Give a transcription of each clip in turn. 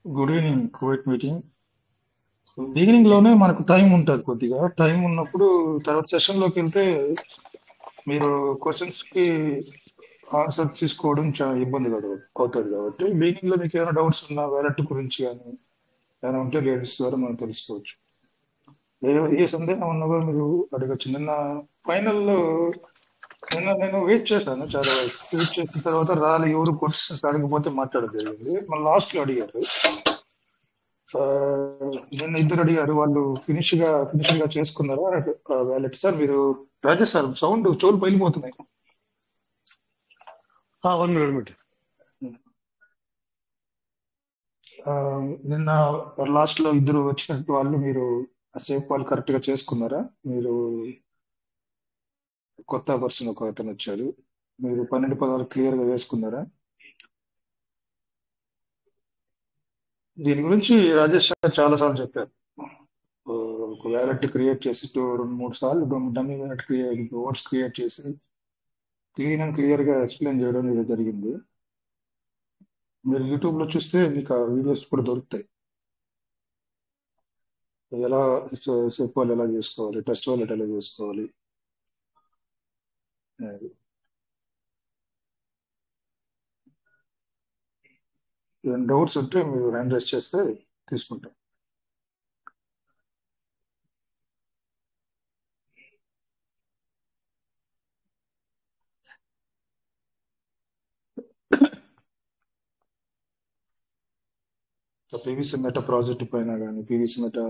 Good evening Covid meeting. Beginning లోనే మనకు time ఉంటుంది, కొద్దిగా టైం ఉన్నప్పుడు తర్వాత సెషన్ లోకి వెళ్తే మీరు క్వశ్చన్స్ కి ఆన్సర్ తీసుకోవడం చాలా ఇబ్బంది కదా అవుతుంది. కాబట్టి బిగినింగ్ లో మీకు ఏమైనా డౌట్స్ ఉన్నా వ్యాలెట్ గురించి కానీ ఏమైనా ఉంటే లేడీస్ ద్వారా మనం తెలుసుకోవచ్చు. ఏ సందేహం ఉన్నా కూడా మీరు అడగచ్చు. నిన్న ఫైనల్ లో నేను వెయిట్ చేశాను, చాలా వెయిట్ చేసిన తర్వాత ఎవరు క్వశ్చన్స్ అడగకపోతే మాట్లాడడం జరిగింది. మన లాస్ట్ లో అడిగారు. ఆ, నిన్న ఇద్దరు అడిగారు, వాళ్ళు ఫినిష్ గా చేసుకున్నారా వ్యాలెట్. సార్ మీరు రాజేష్ సార్ సౌండ్ చెవులు పగిలిపోతున్నాయి. One minute. ఆ, నిన్న లాస్ట్ లో ఇద్దరు వచ్చినట్టు వాళ్ళు, మీరు సేఫ్ వాళ్ళు కరెక్ట్ గా చేసుకున్నారా? మీరు కొత్త పర్సన్ ఒక అతను వచ్చారు, మీరు 12 పదాలు క్లియర్ గా వేసుకున్నారా? దీని గురించి రాజేష్ సార్ చాలా సార్లు చెప్పారు. ఆ, ఒక వ్యాలెట్ క్రియేట్ చేసి 2-3 సార్లు డమ్మీ వ్యాలెట్ వర్డ్స్ క్రియేట్ చేసి క్లీన్ అండ్ క్లియర్ గా ఎక్స్ప్లెయిన్ చేయడం ఇది జరిగింది. మీరు యూట్యూబ్ లో చూస్తే మీకు ఆ వీడియోస్ కూడా దొరుకుతాయి. ఎలా సెప్ వాళ్ళు ఎలా చేసుకోవాలి, టెస్ట్ వాళ్ళు ఎలా చేసుకోవాలి. అది. ఏమైనా డౌట్స్ ఉంటే మీరు హ్యాండ్ రైస్ చేస్తే తీసుకుంటాం. పీవీసీ మెటా ప్రాజెక్ట్ పైన కానీ పీవీసీ మెటా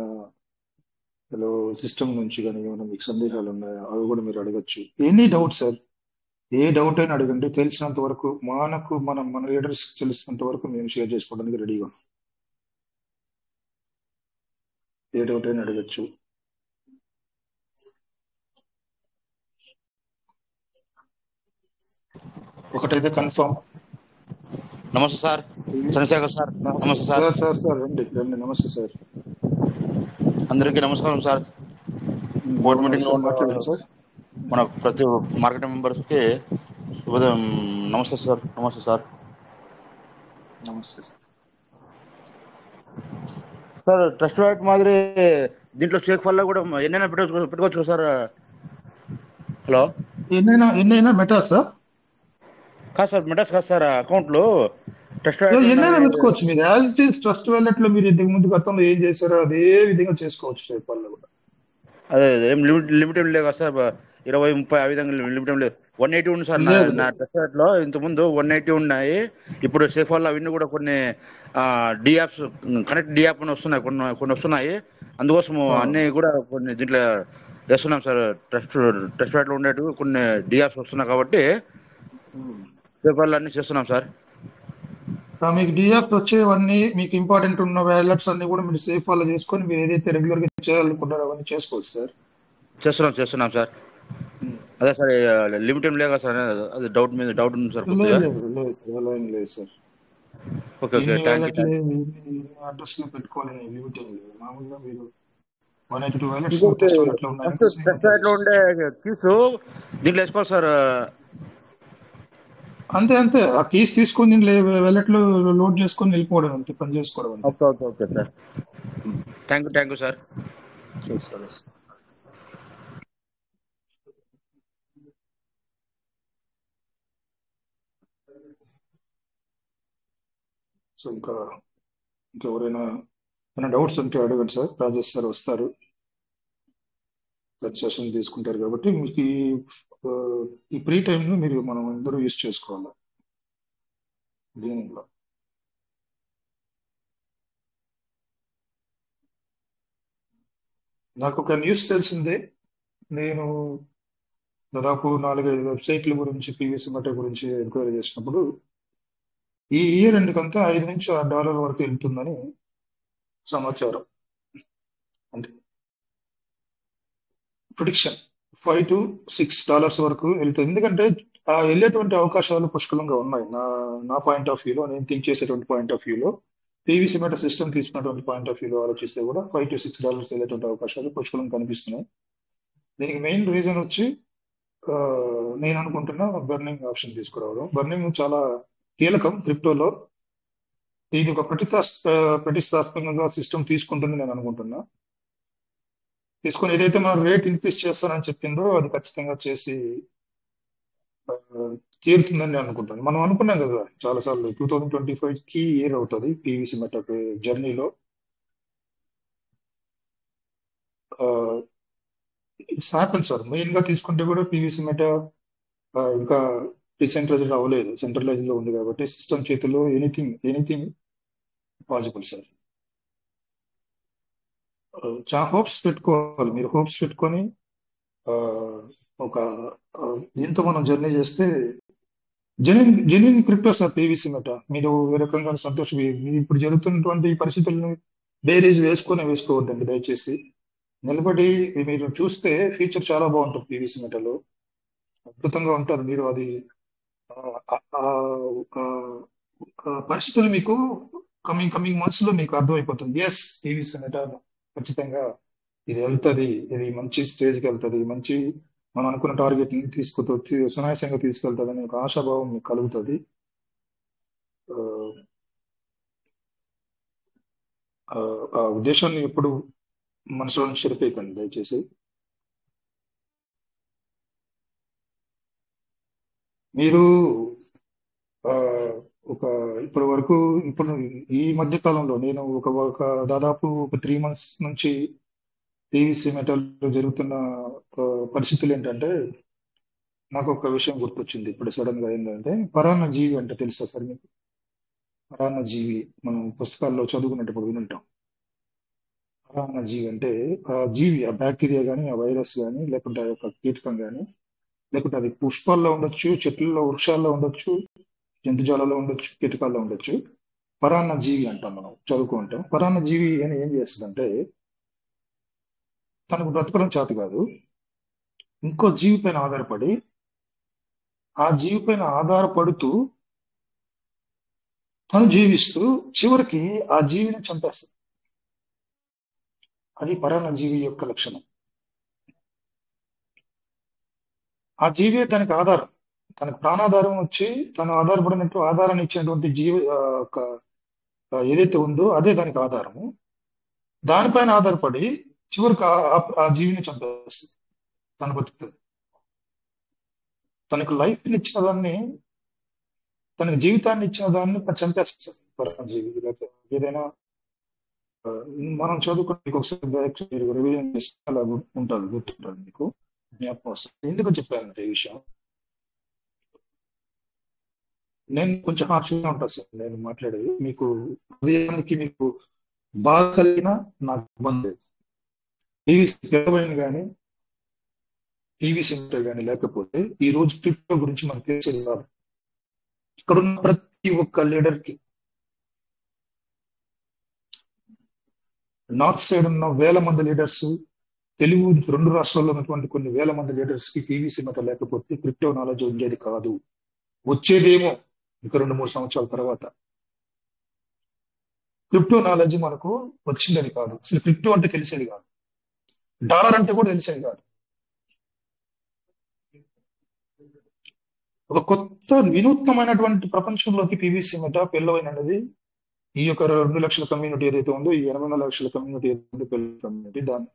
సిస్టమ్ నుంచి కానీ ఏమైనా మీకు సందేహాలు ఉన్నాయా, అవి కూడా మీరు అడగచ్చు. ఎనీ డౌట్ సార్, ఏ డౌట్ అయినా అడగండి. తెలిసినంత వరకు మన లీడర్స్ తెలిసినంత వరకు మేము షేర్ చేసుకోవడానికి రెడీగా ఉన్నాం. ఏ డౌట్ అయినా అడగచ్చు. ఒకటైతే కన్ఫర్మ్. నమస్తే సార్, చంద్రశేఖర్ సార్. నమస్తే సార్, సార్ సార్ సార్ రండి రండి. నమస్తే సార్. అందరికీ నమస్కారం సార్. బోర్డు బాగున్నారు మీటింగ్ లో సార్, ఉన్న మాట్లాడండి సార్. మన ప్రతి మార్కెటింగ్ మెంబర్స్ కి శుభోదయం. నమస్తే సార్. నమస్తే సార్. నమస్తే సార్. సార్ ట్రస్ట్ వాలెట్ మాదిరి దీంట్లో షేక్ వల్ల కూడా ఎన్నైనా పెట్టుకోవచ్చు కదా సార్? హలో. ఎన్నైనా మెటా సార్? కాదు సార్, మెటాస్ కాదు సార్, అకౌంట్లు ట్రస్ట్ వాలెట్ ఎన్నైనా ఉన్నవి. పెట్టుకోవచ్చు. మీరు as it is trust wallet లో మీరు ఇంతకు ముందు గతంలో ఏం చేశారో అదే విధంగా చేసుకోవచ్చు షేప్ వల్ల కూడా. అదే ఏం లిమిట్ ఏం లేదు కదా సార్, 20-30 ఆ విధంగా లిమిట్ ఏం లేదు. 180 ఉంది సార్ లేదు నా లేదు. ట్రస్ట్ వాలెట్ లో. ఇంతకుముందు 180 ఉన్నాయి. ఇప్పుడు సేఫ్ వల్ల అవన్నీ కూడా కొన్ని D apps, connect D app అని వస్తున్నాయి, కొన్ని వస్తున్నాయి. అందుకోసం ఆ, అన్ని కూడా కొన్ని దీంట్లో వేస్తున్నాం సార్. ట్రస్ట్ వాలెట్ లో ఉండేవి కొన్ని డి యాప్స్ వస్తున్నాయి కాబట్టి ఉమ్. సేఫ్ వల్ల అన్ని చేస్తున్నాం సార్. మీకు డిఎఫ్ వచ్చేవన్నీ, మీకు ఇంపార్టెంట్ ఉన్న వ్యాలెట్స్ అన్ని కూడా మీరు సేఫ్ వల్ల చేసుకొని మీరు ఏదైతే రెగ్యులర్ గా చేయాలనుకుంటారో అవన్నీ చేసుకోవచ్చు సార్. చేస్తున్నాం సార్. అదే సార్, లిమిట్ ఏం లేదు సార్, అది డౌట్ ఉంది సార్ కొద్దిగా. లేదు లేదు లేదు సార్, అలా ఏం లేదు సార్. ఓకే ఎన్ని థ్యాంక్ యూ. వ్యాలెట్లు అడ్రస్ లో పెట్టుకోవాలని లిమిట్ ఏం లేదు. మామూలుగా మీరు 182 వ్యాలెట్స్ ఇంకొకటి టెస్ట్ వ్యాలెట్ లో ఉన్నాయంటే సేమ్ టెస్ట్ అట్లా వాలెట్ లో ఉండే చేసుకోవచ్చు. కీస్ దీంట్లో వేసుకోవాలి సార్. అంతే అంతే, ఆ కీస్ తీసుకొని వ్యాలెట్ లో లోడ్ చేసుకొని వెళ్ళిపోవడం, అంతే, పని చేసుకోవడం అంతే. Okay sir. Thank you sir. చేస్తారు. సో ఇంకెవరైనా ఏమైనా డౌట్స్ ఉంటే అడగండి సార్. రాజేష్ సార్ వస్తారు, సెషన్ తీసుకుంటారు. కాబట్టి మీకు ఆ, ఈ ఫ్రీ టైం ను మనం అందరూ యూజ్ చేసుకోవాలి దీనిలో. నాకు ఒక న్యూస్ తెలిసిందే. నేను దాదాపు 4-5 వెబ్సైట్ల గురించి, పీవీసీ మెటా గురించి ఎంక్వైరీ చేసినప్పుడు ఈ ఇయర్ ఎండ్కంతా $5 నుంచి $6 వరకు వెళ్తుందని సమాచారం. అంటే ప్రిడిక్షన్ $5 to $6 వరకు వెళ్తుంది. ఎందుకంటే ఆ వెళ్ళేటువంటి అవకాశాలు పుష్కలంగా ఉన్నాయి. నా పాయింట్ ఆఫ్ వ్యూలో, నేను థింక్ చేసేటువంటి పాయింట్ ఆఫ్ వ్యూలో, పీవీసీ మెటా సిస్టమ్ తీసుకున్నటువంటి పాయింట్ ఆఫ్ వ్యూలో ఆలోచిస్తే కూడా $5 to $6 వెళ్ళేటువంటి అవకాశాలు పుష్కలంగా కనిపిస్తున్నాయి. దీనికి మెయిన్ రీజన్ వచ్చి ఆ, నేను అనుకుంటున్నా బర్నింగ్ ఆప్షన్ తీసుకురావడం. బర్నింగ్ చాలా కీలకం క్రిప్టోలో. ఇది ఒక ప్రతిష్టాత్మకంగా సిస్టమ్ తీసుకుంటుంది నేను అనుకుంటున్నా. తీసుకొని ఏదైతే మనం రేట్ ఇంక్రీజ్ చేస్తానని చెప్పిందో అది ఖచ్చితంగా చేసి ఆ, తీరుతుందని నేను అనుకుంటాను. మనం అనుకున్నాం కదా చాలా సార్లు 2025 కి ఇయర్ అవుతుంది పీవీసీ మెటల్ జర్నీలో. It's happen sir. మెయిన్ గా తీసుకుంటే కూడా పీవీసీ మెటల్ ఇంకా డిసెంట్రలైజ్డ్ అవ్వలేదు, సెంట్రలైజ్ లో ఉంది కాబట్టి సిస్టమ్ చేతిలో ఎనీథింగ్ పాసిబుల్ సార్. చాలా హోప్స్ పెట్టుకోవాలి, మీరు హోప్స్ పెట్టుకొని ఆ, ఒక దీంతో మనం జర్నీ చేస్తే జెన్యున్ క్రిప్టో సార్ పీవీసీ మెట. మీరు ఏ రకంగా సంతోషం, మీరు ఇప్పుడు జరుగుతున్నటువంటి పరిస్థితులను బేరీజ్ వేసుకోవద్దండి దయచేసి. నిలబడి మీరు చూస్తే ఫ్యూచర్ చాలా బాగుంటుంది పీవీసీ మెటలో, అద్భుతంగా ఉంటుంది. మీరు అది ఆ, ఆ, ఆ, పరిస్థితులు మీకు కమింగ్ మంత్స్ లో మీకు అర్థమైపోతుంది. ఎస్, పీవీసీ మెట ఖచ్చితంగా ఇది వెళ్తుంది, ఇది మంచి స్టేజ్కి వెళ్తుంది, మంచి మనం అనుకున్న టార్గెట్ ని సునాయాసంగా తీసుకెళ్తుంది అనే ఒక ఆశాభావం మీకు కలుగుతుంది. ఆ, ఆ ఉద్దేశాన్ని ఎప్పుడు మనసులో నుంచి చెరిపేయకండి దయచేసి. మీరు ఆ, ఒక ఇప్పటి వరకు ఇప్పుడు ఈ మధ్య కాలంలో నేను ఒక దాదాపు ఒక 3 months నుంచి పీవీసీ మెటల్ జరుగుతున్న ఆ, పరిస్థితులు ఏంటంటే నాకు ఒక విషయం గుర్తొచ్చింది ఇప్పుడు సడన్ గా. ఏంటంటే పరాన్న జీవి అంటే తెలుసా సార్ మీకు? పరాన్న జీవి మనం పుస్తకాల్లో చదువుకునేటప్పుడు వినుంటాం. పరాన్న జీవి అంటే ఆ జీవి, ఆ బ్యాక్టీరియా కానీ, ఆ వైరస్ కానీ, లేకుంటే ఆ యొక్క కీటకం కానీ, లేకుంటే అది పుష్పాల్లో ఉండొచ్చు, చెట్లలో, వృక్షాల్లో ఉండొచ్చు, జంతుజాలలో ఉండొచ్చు, కీటకాల్లో ఉండొచ్చు. పరాన్న జీవి అంటాం, మనం చదువుకుంటాం. పరాన్న జీవి అని ఏం చేస్తుందంటే తనకు బ్రతకడం చేత కాదు, ఇంకో జీవి పైన ఆధారపడి, ఆ జీవి పైన ఆధారపడుతూ తను జీవిస్తూ చివరికి ఆ జీవిని చంపేస్తుంది. అది పరాన్న జీవి యొక్క లక్షణం. ఆ జీవే దానికి ఆధారం, తనకు ప్రాణాధారం వచ్చి తను ఆధారపడినట్టు ఆధారాన్ని ఇచ్చినటువంటి జీవి ఏదైతే ఉందో అదే దానికి ఆధారము. దానిపైన ఆధారపడి చివరికి ఆ జీవిని చంపేస్తుంది, తను బతుకుతుంది. తనకు లైఫ్ ఇచ్చిన దాన్ని, తనకు జీవితాన్ని ఇచ్చిన దాన్ని చంపేస్తుంది పరాన్న జీవి. లేకపోతే ఏదైనా ఆ, మనం చదువుకుని మీకు ఒకసారి బ్యాక్ మీరు రివిజన్ చేస్తే అలా ఉంటుంది, గుర్తుంటుంది, మీకు జ్ఞాపకం వస్తుంది. ఎందుకు చెప్పానంటే ఈ విషయం, నేను కొంచెం హార్ష్గా ఉంటాను సార్ నేను మాట్లాడేది. మీకు హృదయానికి మీకు బాధ కలిగిన నాకు ఇబ్బంది లేదు. టీవీసీ గెలవైన కానీ, టీవీ సెంటర్ కానీ లేకపోతే ఈ రోజు క్రిప్టో గురించి మనకు తెలిసేది కాదు. ఇక్కడున్న ప్రతి ఒక్క లీడర్ కి, నార్త్ సైడ్ ఉన్న వేల మంది లీడర్స్, తెలుగు 2 రాష్ట్రాల్లో ఉన్నటువంటి కొన్ని వేల మంది లీడర్స్ కి పీవీసీ మెట లేకపోతే క్రిప్టో నాలెడ్జ్ ఉండేది కాదు. వచ్చేదేమో ఇంకా 2-3 సంవత్సరాల తర్వాత. క్రిప్టో నాలెడ్జ్ మనకు వచ్చిందని కాదు, అసలు క్రిప్టో అంటే తెలిసేది కాదు, డాలర్ అంటే కూడా తెలిసేది కాదు. ఒక కొత్త వినూత్నమైనటువంటి ప్రపంచంలోకి పీవీసీ మెట పెళ్ళవైనది. ఈ యొక్క 2 లక్షల కమ్యూనిటీ ఏదైతే ఉందో, ఈ 84 లక్షల కమ్యూనిటీ ఏదైతే కమ్యూనిటీ, దాన్ని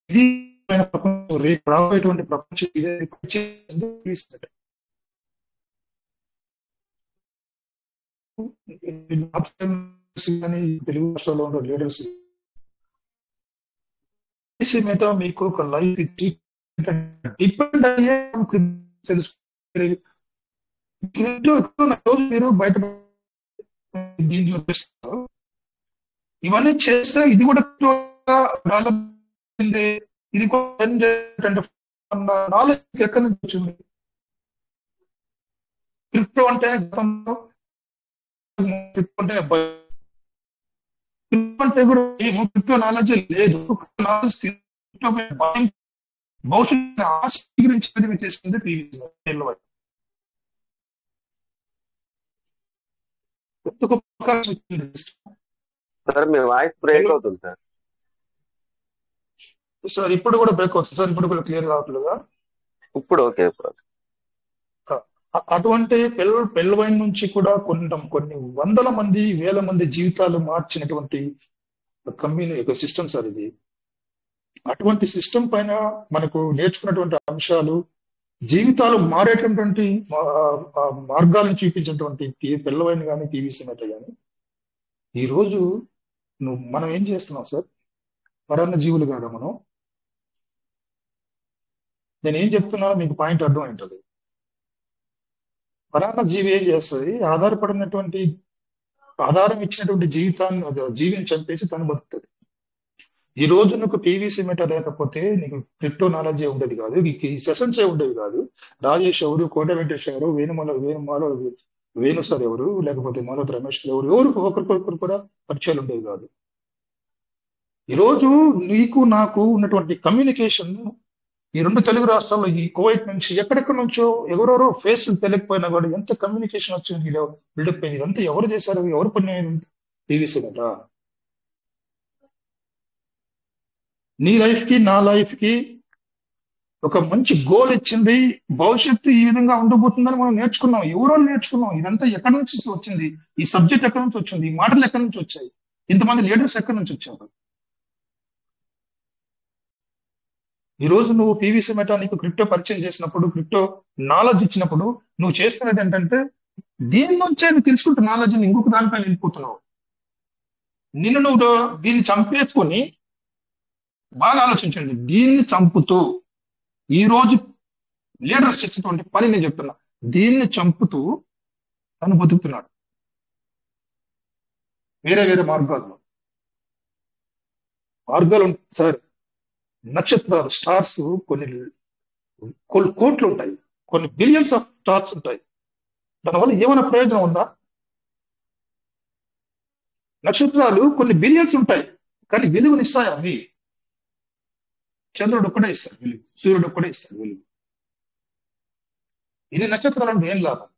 ఇది ప్రపంచం, రేపు రాబోయేటువంటి ప్రపంచం ఇదే చేసింది PVC మెట. కానీ తెలుగు రాష్ట్రాల్లో ఉన్న లీడర్స్ పీవీసీ మెట మీకు ఒక లైఫ్ ఇచ్చి డిపెండ్ అయ్యే తెలుసు. రోజు మీరు బయట దీంట్లో చేస్తారు, ఇవన్నీ చేస్తే ఇది కూడా ఇది నాలెడ్జ్ ఎక్కడి నుంచి వచ్చింది? క్రిప్టో అంటే గతంలో క్రిప్టో అంటే క్రిప్టో అంటే కూడా ఏమో క్రిప్టో నాలెడ్జ్ లేదు. నాలెడ్జ్ భవిష్యత్తు ఆసక్తి గురించి చేసింది పీవీసీ. సార్ మీ వాయిస్ బ్రేక్ అవుతుంది సార్. సార్ ఇప్పుడు కూడా బ్రేక్ అవుతుంది సార్, ఇప్పుడు కూడా క్లియర్ రావట్లేదా? ఇప్పుడు ఓకే. ఇప్పుడు అటువంటి పెళ్ళవైన నుంచి కూడా కొన్ని వందల మంది, వేల మంది జీవితాలు మార్చినటువంటి సిస్టమ్ సార్ ఇది. అటువంటి సిస్టమ్ పైన మనకు నేర్చుకున్నటువంటి అంశాలు, జీవితాలు మారేటటువంటి మార్గాలను చూపించినటువంటి పెళ్ళవైన కానీ టీవీ సినిమా కానీ, ఈ రోజు మనం ఏం చేస్తున్నాం సార్? పరాన్న జీవులు కాదా మనం? నేను ఏం చెప్తున్నానో మీకు పాయింట్ అర్థం ఉంటుంది. పరాన్న జీవి ఏం చేస్తుంది? ఆధారం ఇచ్చినటువంటి జీవిని చంపేసి తను బతుకుతుంది. ఈ రోజు నీకు టీవీ సిమెట లేకపోతే నీకు క్రిప్టో నాలెడ్జ్ ఉండేది కాదు, నీకు ఈ సెషన్స్ ఉండేవి కాదు. రాజేష్ ఎవరు, కోట వెంకటేష్ ఎవరు, వేణు సార్ ఎవరు, లేకపోతే మాలోత్ రమేష్ ఎవరు ఒకరికొకరు కూడా పరిచయాలు ఉండేవి కాదు. ఈరోజు నీకు నాకు ఉన్నటువంటి కమ్యూనికేషన్ ఈ రెండు తెలుగు రాష్ట్రాల్లో, ఈ కువైట్ నుంచి ఎక్కడెక్కడి నుంచో ఎవరెవరో ఫేస్ తెలియకపోయినా కూడా ఎంత కమ్యూనికేషన్ వచ్చింది, బిల్డప్ అయింది. ఇదంతా ఎవరు చేశారు? ఎవరు పని? టీవీ సిమెట. నీ లైఫ్ కి నా లైఫ్ కి ఒక మంచి గోల్ ఇచ్చింది. భవిష్యత్తు ఈ విధంగా ఉండబోతుందని మనం నేర్చుకున్నాం. ఎవరో నేర్చుకున్నాం. ఇదంతా ఎక్కడి నుంచి వచ్చింది? ఈ సబ్జెక్ట్ ఎక్కడి నుంచి వచ్చింది? ఈ మాటలు ఎక్కడి నుంచి వచ్చాయి? ఇంతమంది లీడర్స్ ఎక్కడి నుంచి వచ్చారు? ఈ రోజు నువ్వు టీవీ సిమెట నీకు క్రిప్టో పరిచయం చేసినప్పుడు, క్రిప్టో నాలెడ్జ్ ఇచ్చినప్పుడు నువ్వు చేస్తున్నది ఏంటంటే, దీని నుంచే నువ్వు తెలుసుకుంటే నాలెడ్జ్ ఇంకొక దానిపైన వెళ్ళిపోతున్నావు. నువ్వు దీన్ని చంపేసుకొని, బాగా ఆలోచించండి, దీన్ని చంపుతూ ఈ రోజు లీడర్స్ చేసినటువంటి పని నేను చెప్తున్నా, దీన్ని చంపుతూ తను బతుకుతున్నాడు వేరే వేరే మార్గాలు సార్. నక్షత్రాలు, స్టార్స్ కొన్ని కోట్లు ఉంటాయి, కొన్ని బిలియన్స్ ఆఫ్ స్టార్స్ ఉంటాయి. దానివల్ల ఏమైనా ప్రయోజనం ఉందా? నక్షత్రాలు కొన్ని బిలియన్స్ ఉంటాయి, కానీ వెలుగునిస్తాయి అవి. చంద్రుడు ఒక్కడే ఇస్తాడు వెలుగు, సూర్యుడు ఒక్కడే ఇస్తాడు వెలుగు. ఇది నక్షత్రాలను ఏం లాభం?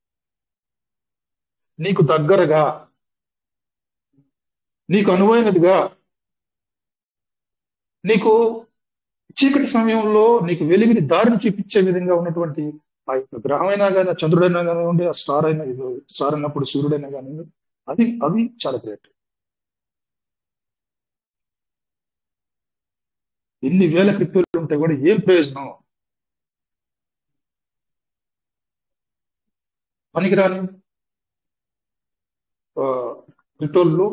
నీకు దగ్గరగా, నీకు అనువైనదిగా, నీకు చీకటి సమయంలో నీకు వెలుగుని దారిని చూపించే విధంగా ఉన్నటువంటి ఆ యొక్క గ్రహమైనా కానీ, చంద్రుడైనా కానివ్వండి, ఆ స్టార్ అన్నప్పుడు సూర్యుడైనా కానివ్వండి, అవి చాలా గ్రేట్. ఎన్ని వేల క్రిప్టోలు ఉంటాయి కూడా ఏం ప్రయోజనం? పనికిరాని క్రిప్టోల్లో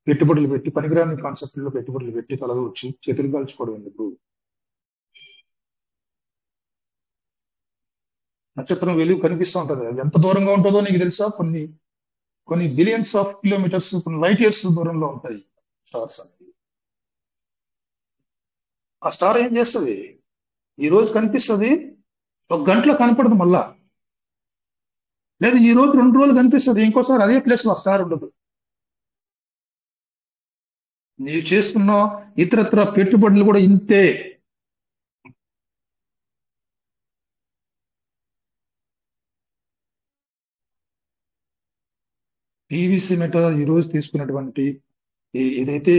పెట్టుబడులు పెట్టి, పనికిరాని కాన్సెప్ట్లో పెట్టుబడులు పెట్టి తలదూర్చి చేతులు కాల్చుకోవడం ఎందుకు? నక్షత్రం వెలుగు కనిపిస్తూ ఉంటది, అది ఎంత దూరంగా ఉంటుందో నీకు తెలుసా? కొన్ని బిలియన్స్ ఆఫ్ కిలోమీటర్స్, కొన్ని లైట్ ఇయర్స్ దూరంలో ఉంటాయి స్టార్స్ అనేవి. ఆ స్టార్ ఏం చేస్తుంది? ఈ రోజు కనిపిస్తుంది, ఒక గంటలో కనపడదు మళ్ళా. లేదు, ఈ రోజు 2 రోజులు కనిపిస్తుంది, ఇంకోసారి అదే ప్లేస్ లో స్టార్ ఉండదు. నీవు చేస్తున్న ఇతరత్ర పెట్టుబడులు కూడా ఇంతే. టీవీ సిమెట ఈ రోజు తీసుకున్నటువంటి ఏదైతే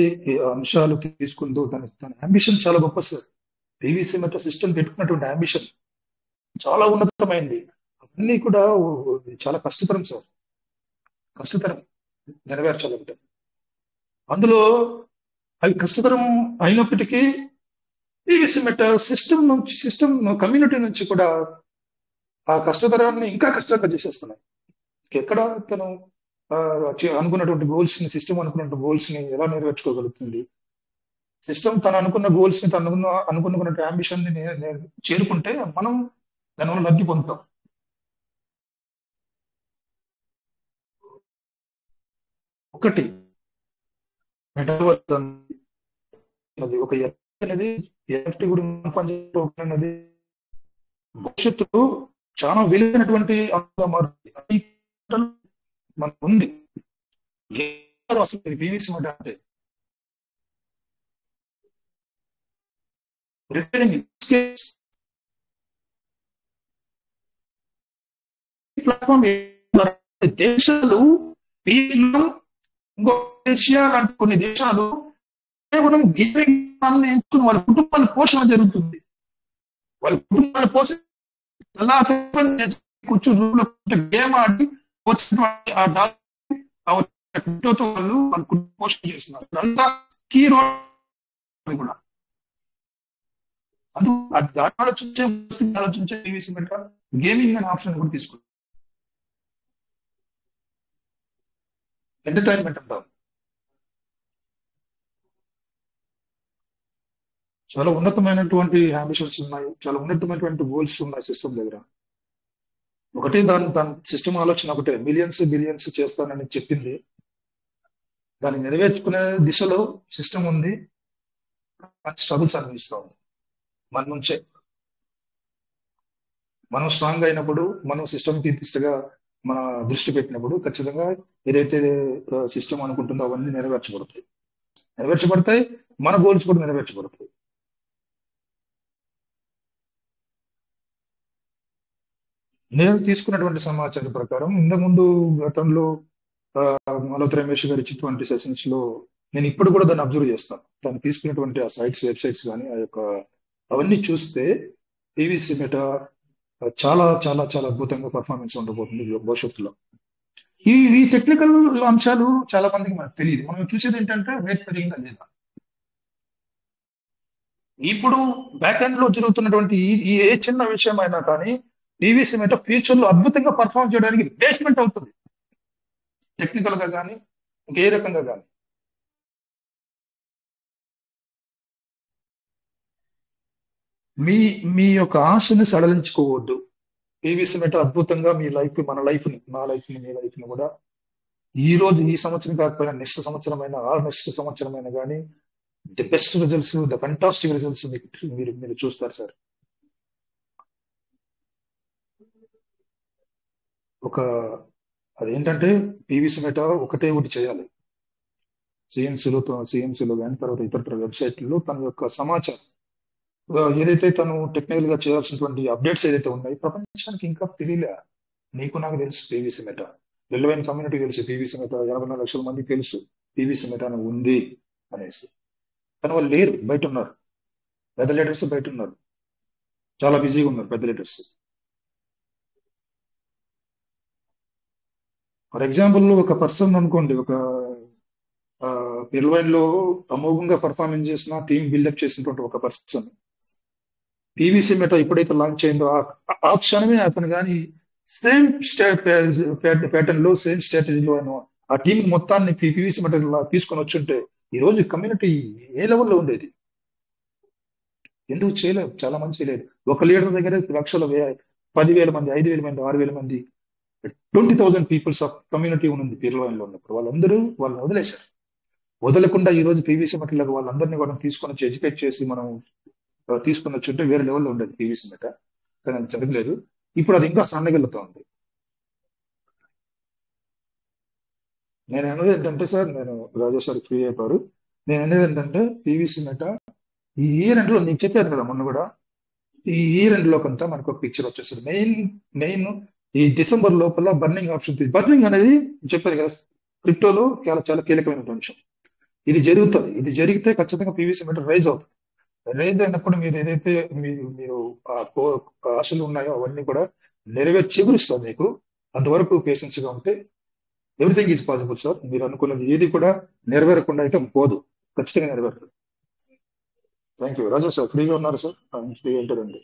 అంశాలు తీసుకుందో తన అంబిషన్ చాలా గొప్ప సార్. టీవీ సిమెట సిస్టమ్ పెట్టుకున్నటువంటి అంబిషన్ చాలా ఉన్నతమైంది. అవన్నీ కూడా చాలా కష్టతరం సార్, కష్టతరం నెరవేర్చాలంటే. అందులో అవి కష్టతరం అయినప్పటికీ టీవీ సిమెట సిస్టమ్ కమ్యూనిటీ నుంచి కూడా ఆ కష్టతరాన్ని ఇంకా కష్టంగా చేసేస్తున్నాయి. ఎక్కడ తను అనుకున్నటువంటి గోల్స్ ని, సిస్టమ్ అనుకున్నటువంటి గోల్స్ ని ఎలా నెరవేర్చుకోగలుగుతుంది? సిస్టమ్ తను అనుకున్న గోల్స్ ని, తను అనుకున్నటువంటి అంబిషన్ ని చేరుకుంటే మనం దానివల్ల లబ్ధి పొందుతాం. ఒకటి మెటావర్స్ అనేది ఒక అనేది ఎఫ్టీ గురించి పనిచేస్తున్నది భవిష్యత్తులో చాలా విలువైనటువంటి అంశంగా మారుతుంది. మనకు ఉంది అసలు టీవీ సిమెట అంటే ప్లాట్ఫామ్. దేశాలు ఏషియా లాంటి కొన్ని దేశాలు కేవలం గేమింగ్ ఎంచుకుని వాళ్ళ కుటుంబాల పోషణ జరుగుతుంది. వాళ్ళ కుటుంబాల పోషణ కూర్చొని రూమ్ లో గేమ్ ఆడి వచ్చినటువంటి ఆ డాలర్ క్రిప్టోతో వాళ్ళు పోస్ట్ చేస్తున్నారు. అంతా కీ రోల్ కూడా అది దాని ఆలోచించే టీవీ సిమెంట్ గేమింగ్ అనే ఆప్షన్ కూడా తీసుకుంటారు. ఎంటర్టైన్మెంట్ అంటారు. చాలా ఉన్నతమైనటువంటి అంబిషన్స్ ఉన్నాయి, చాలా ఉన్నతమైనటువంటి గోల్స్ ఉన్నాయి సిస్టమ్ దగ్గర. ఒకటే దాని సిస్టమ్ ఆలోచన ఒకటే, మిలియన్స్ బిలియన్స్ చేస్తానని చెప్పింది. దాన్ని నెరవేర్చుకునే దిశలో సిస్టమ్ ఉంది, స్ట్రగుల్స్ అనుభవిస్తా ఉంది. మన నుంచే మనం స్ట్రాంగ్ అయినప్పుడు, మనం సిస్టమ్ కి దిశగా మన దృష్టి పెట్టినప్పుడు ఖచ్చితంగా ఏదైతే సిస్టమ్ అనుకుంటుందో అవన్నీ నెరవేర్చబడతాయి. మన గోల్స్ కూడా నెరవేర్చబడతాయి. నేను తీసుకున్నటువంటి సమాచారం ప్రకారం ఇంతకుముందు గతంలో మలోత్ రమేష్ గారు ఇచ్చినటువంటి సెషన్స్ లో నేను ఇప్పుడు కూడా దాన్ని అబ్జర్వ్ చేస్తాను. దాన్ని తీసుకున్నటువంటి ఆ సైట్స్, వెబ్సైట్స్ కానీ ఆ యొక్క అవన్నీ చూస్తే పీవీసీ మెటా చాలా చాలా చాలా అద్భుతంగా పర్ఫార్మెన్స్ ఉండబోతుంది భవిష్యత్తులో. ఈ టెక్నికల్ అంశాలు చాలా మందికి మనకు తెలియదు. మనం చూసేది ఏంటంటే రేట్ పెరిగిందా లేదా. ఇప్పుడు బ్యాక్ ఎండ్ లో జరుగుతున్నటువంటి ఈ ఏ చిన్న విషయం అయినా కానీ పీవీసీ మెటా ఫ్యూచర్ లో అద్భుతంగా పర్ఫార్మ్ చేయడానికి బేస్మెంట్ అవుతుంది, టెక్నికల్ గా కానీ ఇంకే రకంగా కానీ. మీ యొక్క ఆశని సడలించుకోవద్దు. పీవీసీ మెటా అద్భుతంగా మీ లైఫ్, మన లైఫ్ ని, నా లైఫ్ ని, మీ లైఫ్ ని కూడా ఈ రోజు ఈ సంవత్సరం కాకపోయినా నెక్స్ట్ సంవత్సరం అయినా నెక్స్ట్ సంవత్సరం అయినా కానీ the best results, the fantastic results మీరు చూస్తారు సార్. అదేంటంటే పీవీసీ మెటా ఒకటే ఒకటి చేయాలి. సిఎంసీలో కానీ తర్వాత ఇతర వెబ్సైట్లలో తన యొక్క సమాచారం ఏదైతే తను టెక్నికల్ గా చేయాల్సినటువంటి అప్డేట్స్ ఏదైతే ఉన్నాయి ప్రపంచానికి ఇంకా తెలియలే. నీకు నాకు తెలుసు పీవీసీ మెటా, రిలవెంట్ కమ్యూనిటీ తెలుసు పీవీసీ మెటా, 84 లక్షల మందికి తెలుసు పీవీసీ మెటా ఉంది అనేసి. కానీ వాళ్ళు లేరు, బయట ఉన్నారు. పెద్ద లీడర్స్ బయట ఉన్నారు, చాలా బిజీగా ఉన్నారు పెద్ద లీడర్స్. ఫర్ ఎగ్జాంపుల్ ఒక పర్సన్ అనుకోండి, ఒక పిల్వైన్ లో అమోఘంగా పర్ఫార్మెన్స్ చేసిన టీం బిల్డప్ చేసినటువంటి ఒక పర్సన్ పీవీసీ మెటా ఎప్పుడైతే లాంచ్ అయిందో ఆ క్షణమే అతను కానీ సేమ్ ప్యాటర్న్ లో, సేమ్ స్ట్రాటజీలో ఆ టీం మొత్తాన్ని పీవీసీ మెటా తీసుకొని వచ్చుంటే ఈ రోజు కమ్యూనిటీ ఏ లెవెల్లో ఉండేది. ఎందుకు చేయలేదు? చాలా మంది చేయలేదు. ఒక లీడర్ దగ్గర లక్షల 10,000 మంది, 5,000 మంది, 6,000 మంది, 20,000 పీపుల్స్ ఆఫ్ కమ్యూనిటీ ఉంది పిల్లవాయిలో ఉన్నప్పుడు. వాళ్ళని వదిలేశారు. వదలకుండా ఈ రోజు పీవీసీ మెటలకు వాళ్ళందరినీ కూడా తీసుకొని వచ్చి ఎడ్యుకేట్ చేసి మనం తీసుకొని వచ్చి వేరే లెవెల్లో ఉండేది పీవీసీ మెట. కానీ అది జరగలేదు. ఇప్పుడు అది ఇంకా సన్నగిల్లుతా ఉంది. నేను అనేది ఏంటంటే సార్, నేను రాజా సార్ ఫ్రీ అయిపోయారు. నేను అనేది ఏంటంటే పీవీసీ మెట ఈ ఇయర్ ఎండ్ లో నీకు చెప్పాను కదా మొన్న కూడా, ఈ ఇయర్ ఎండ్ లో కొంత మనకు ఒక పిక్చర్ వచ్చేస్తుంది. మెయిన్ ఈ డిసెంబర్ లోపల బర్నింగ్ ఆప్షన్. బర్నింగ్ అనేది చెప్పారు కదా క్రిప్టోలో చాలా చాలా కీలకమైన అంశం. ఇది జరుగుతుంది. ఇది జరిగితే ఖచ్చితంగా పీవీసీ మెట రైజ్ అవుతుంది. రైజ్ అయినప్పుడు మీరు ఏదైతే మీరు ఆశలు ఉన్నాయో అవన్నీ కూడా చిగురుస్తుంది మీకు. అంతవరకు పేషెన్స్ గా ఉంటే ఎవ్రీథింగ్ ఈజ్ పాసిబుల్ సార్. మీరు అనుకున్నది ఏది కూడా నెరవేరకుండా అయితే పోదు, ఖచ్చితంగా నెరవేరుతుంది. Thank you. రాజు సార్ ఫ్రీగా ఉన్నారు సార్? ఫ్రీ ఉంటారండి.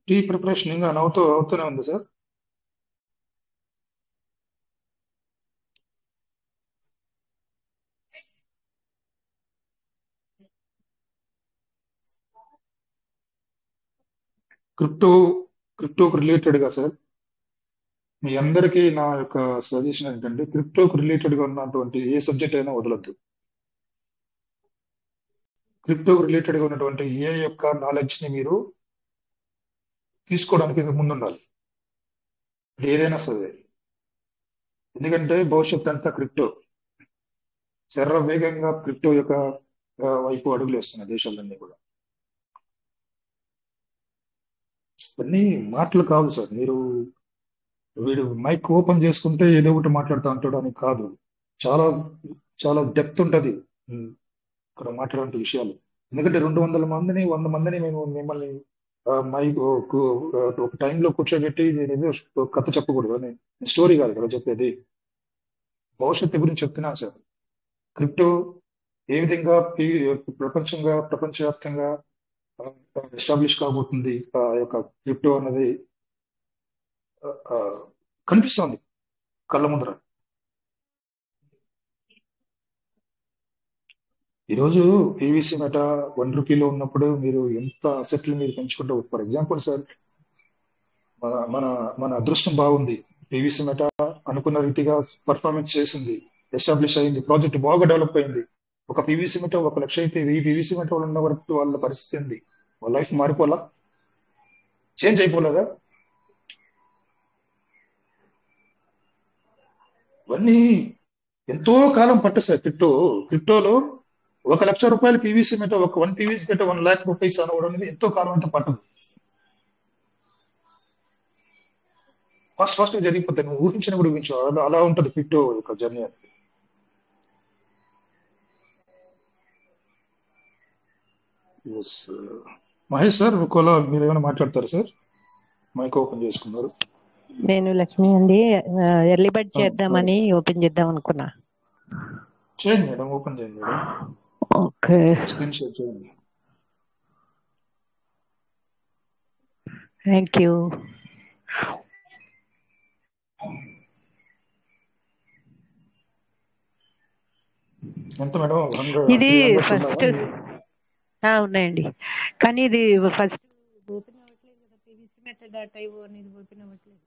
టీ ప్రిపరేషన్ ఇంకా అవుతూనే ఉంది సార్. క్రిప్టోకు రిలేటెడ్ గా సార్ మీ అందరికీ నా యొక్క సజెషన్ ఏంటంటే క్రిప్టోకు రిలేటెడ్ గా ఉన్నటువంటి ఏ సబ్జెక్ట్ అయినా వదలొద్దు. క్రిప్టోకు రిలేటెడ్ గా ఉన్నటువంటి ఏ యొక్క నాలెడ్జ్ ని మీరు తీసుకోవడానికి ముందుండాలి, ఏదైనా సరే. ఎందుకంటే భవిష్యత్ అంతా క్రిప్టో. శర్ర వేగంగా క్రిప్టో యొక్క వైపు అడుగులు వేస్తున్నాయి దేశాలన్నీ కూడా. అన్ని మాటలు కాదు సార్. వీడు మైక్ ఓపెన్ చేసుకుంటే ఏదో ఒకటి మాట్లాడుతూ ఉంటాడు అని కాదు. చాలా చాలా డెప్త్ ఉంటది. ఇక్కడ మాట్లాడే విషయాలు. ఎందుకంటే 200 మందిని 100 మందిని మేము మిమ్మల్ని మైక్ ఒక టైంలో కూర్చోబెట్టి నేను ఏదో కథ చెప్పకూడదు అని, స్టోరీ కాదు కదా చెప్పేది, భవిష్యత్తు గురించి చెప్తున్నాను సార్. క్రిప్టో ఏ విధంగా ప్రపంచవ్యాప్తంగా ఎస్టాబ్లిష్ కాబోతుంది, ఆ యొక్క క్రిప్టో అన్నది ఆ, కనిపిస్తోంది కళ్ళ ముందర. ఈరోజు పీవీసీ మెటా 1 రూపీలో ఉన్నప్పుడు మీరు ఎంత అసెట్లు మీరు పెంచుకుంటారు. ఫర్ ఎగ్జాంపుల్ సార్, మన మన మన అదృష్టం బాగుంది, పీవీసీ మెటా అనుకున్న రీతిగా పర్ఫార్మెన్స్ చేసింది, ఎస్టాబ్లిష్ అయింది, ప్రాజెక్ట్ బాగా డెవలప్ అయింది. ఒక పీవీసీ మెటా 1 లక్ష అయితే 1000 పీవీసీ మెటా ఉన్న వరకు వాళ్ళ పరిస్థితి ఏంది? వాళ్ళ లైఫ్ మారిపోలా, చేంజ్ అయిపోలేదా? ఇవన్నీ ఎంతో కాలం పట్టేస్తాయి. క్రిప్టోలో 1 లక్ష రూపాయలు పీవీసీ మెటా, ఒక 1 పీవీసీ మెటా 1 లాక్ రూపీస్ అనవడం అనేది ఎంతో కాలం అంతా పట్టదు. ఫస్ట్ జరిగిపోతాయి, నువ్వు ఊహించిన కూడా ఊహించు. అలా ఉంటది క్రిప్టో యొక్క జర్నీ. మహేష్ సార్, ఒకవేళ మీరు ఏమైనా మాట్లాడతారు సార్? మైక్ ఓపెన్ చేసుకున్నారు. నేను లక్ష్మి అండి. ఎర్లీ బర్డ్ చేద్దామని ఓపెన్ చేద్దాం అనుకున్నా. చేయండి మేడం, ఓపెన్ చేయండి మేడం. ఓకే, స్క్రీన్ షేర్ చేయండి. Thank you. ఎంత మేడం? ఇది ఫస్ట్ ఉన్నాయండి, కానీ ఇది ఫస్ట్ ఓపెన్ అవ్వట్లేదు కదా. పీవీసీ మెటా డాట్ ఐఓ అనేది ఓపెన్ అవ్వట్లేదు.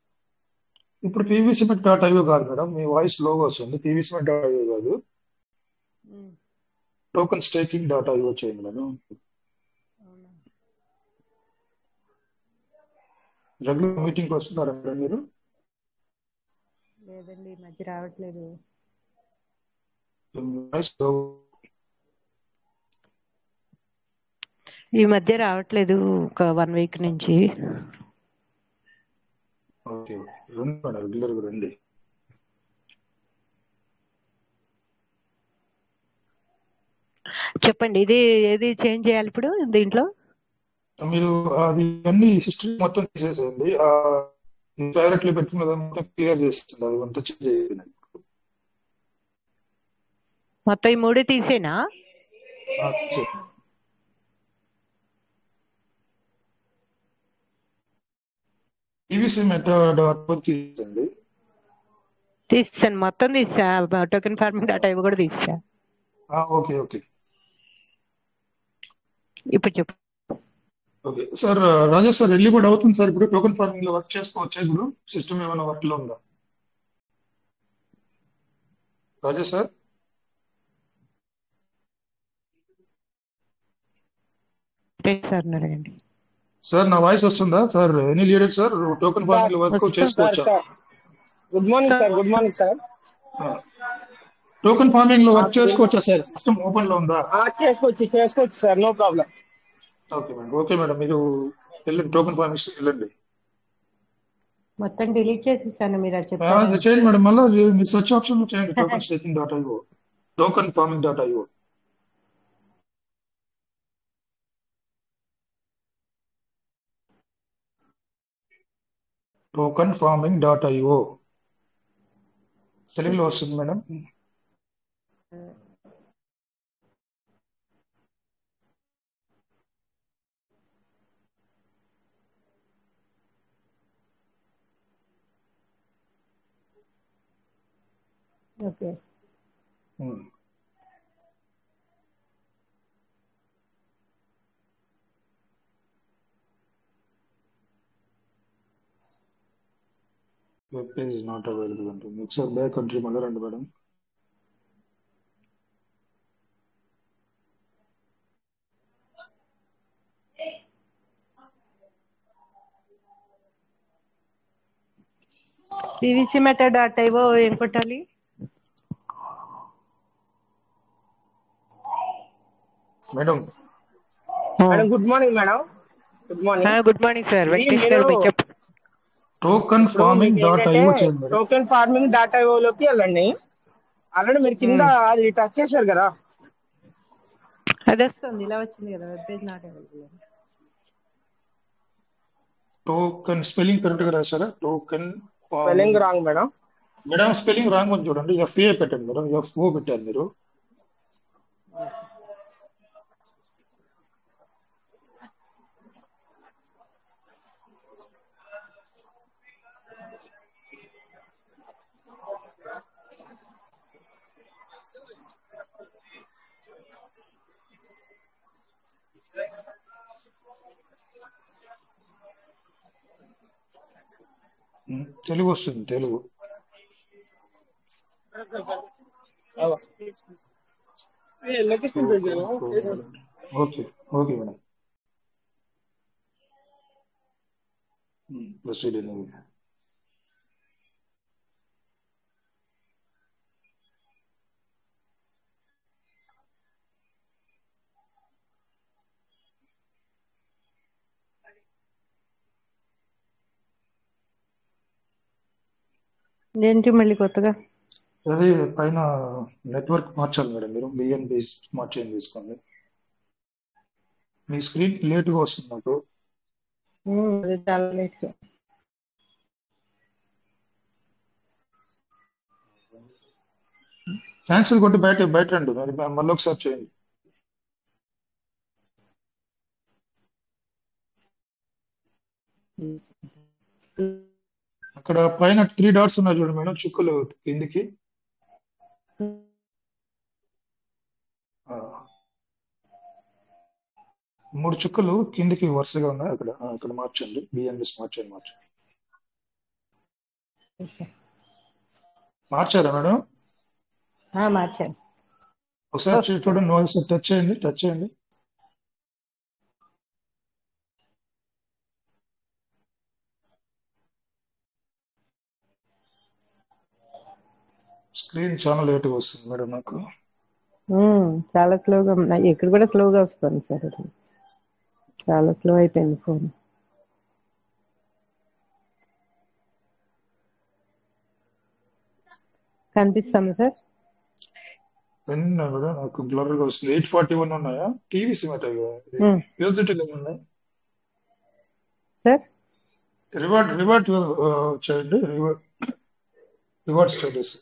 ఇప్పుడు పీవీసీ మెటా డాట్ ఐఓ కాదు మేడం, మీ వాయిస్ లోగా వస్తుంది. పీవీసీ మెటా డాట్ ఐఓ కాదు, టోకెన్ స్టేకింగ్ డాట్ ఐఓ చేయండి మేడం. రెగ్యులర్ మీటింగ్ వస్తున్నారా మేడం మీరు? లేదండి, ఈ మధ్య రావట్లేదు. ఈ మధ్య రావట్లేదు, ఒక 1 వీక్ నుంచి. ఓకే, రండి మేడం, రెగ్యులర్గా రండి. చెప్పండి, ఇది ఏది చేంజ్ చేయాలి ఇప్పుడు దీంట్లో? మీరు అది అన్ని హిస్టరీ మొత్తం తీసేసేయండి. డైరెక్ట్లీ పెట్టుకున్నది మొత్తం క్లియర్ చేస్తుంది, అది అంతా చేంజ్ చేయండి. మొత్తం ఈ 3 తీసేనా? పీవీసీ మెటా డాట్ తీసేయండి. తీసాను, మొత్తం తీసా. టోకెన్ ఫార్మింగ్ డాటా ఇవి కూడా తీసా. ఓకే ఓకే, ఇప్పుడు చెప్పు. Okay sir. Rajesh sir, early bird అవుతుంది సార్. ఇప్పుడు టోకెన్ ఫార్మింగ్ లో వర్క్ చేసుకోవచ్చా? ఇప్పుడు సిస్టమ్ ఏమైనా వర్క్ లో ఉందా రాజేష్ సార్? అడగండి సార్, నా వాయిస్ వస్తుందా sir? Any leader sir, token farming లో వర్క్ చేసుకోవచ్చా? Good morning sir. Good morning sir. Token farming లో వర్క్ చేసుకోవచ్చా సార్? సిస్టమ్ ఓపెన్ లో ఉందా? చేసుకోవచ్చు sir, no problem. Okay madam, okay madam, మీరు వెళ్ళండి, టోకెన్ ఫార్మింగ్ వెళ్ళండి. మొత్తం డిలీట్ చేసేసాను, మీరు చేయండి మేడం. మళ్ళీ మీ సెర్చ్ ఆప్షన్ లో చేయండి, token staking dot IO, token farming dot IO. Token farming dot IO తెలుగులో వస్తుంది madam. Okay, web page is not available అంటుంది. ఒకసారి బ్యాక్ కంట్రీ మళ్ళీ రండి madam. PVC meta dot IO ఏం కొట్టాలి madam? Madam good morning madam. Good morning. Good morning sir. Venkatesh గారు మీరు చెప్పు. టోకెన్ ఫార్మింగ్ డాట్ ఐఓ చేయండి. టోకెన్ ఫార్మింగ్ డాట్ ఐఓలోకి వెళ్ళండి. ఆల్రెడీ మీరు కింద అది టచ్ చేశారు కదా. అది వస్తుంది, ఇలా వచ్చింది కదా, web page not available. Token spelling correct గా రాశారా? Token spelling wrong madam. Madam spelling wrong అని చూడండి. ఎఫ్ఏ పెట్టండి మేడం, ఎఫ్ఓ పెట్టారు మీరు. తెలుగు వస్తుంది, Telugu. Okay okay madam, proceed. ఏంటి మళ్ళీ కొత్తగా? అదే పైన నెట్వర్క్ మార్చాలి మేడం, మీరు బిఎన్బి స్మార్ట్ చైన్ తీసుకోండి. మీ స్క్రీన్ లేట్గా వస్తుంది నాకు. అది చాలా లేట్. క్యాన్సిల్ కొట్టి బయట రండి, మరి మళ్ళీ ఒకసారి చేయండి. అక్కడ పైన 3 డాట్స్ ఉన్నాయి చూడండి మేడం, చుక్కలు కిందికి. ఆ, 3 చుక్కలు కిందికి వరుసగా ఉన్నాయి, అక్కడ మార్చండి, బిఎన్బి స్మార్ట్ చైన్ మార్చండి. మార్చారా మేడం? మార్చాను. ఒకసారి చూడండి, ఒకసారి టచ్ చేయండి. స్క్రీన్ చాలా లేట్గా వస్తుంది మేడం నాకు. చాలా స్లోగా ఉన్నాయి, ఇక్కడ కూడా స్లోగా వస్తుంది సార్. అది చాలా స్లో అయిపోయింది ఫోన్. కనిపిస్తాము సార్? మేడం నాకు బ్లర్ గా వస్తుంది. 841 ఉన్నాయా? టీవీ సిమెట్ యూజిటీలు ఏమున్నాయి సార్? రివార్డ్ చేయండి, రివార్డ్ స్టేటస్.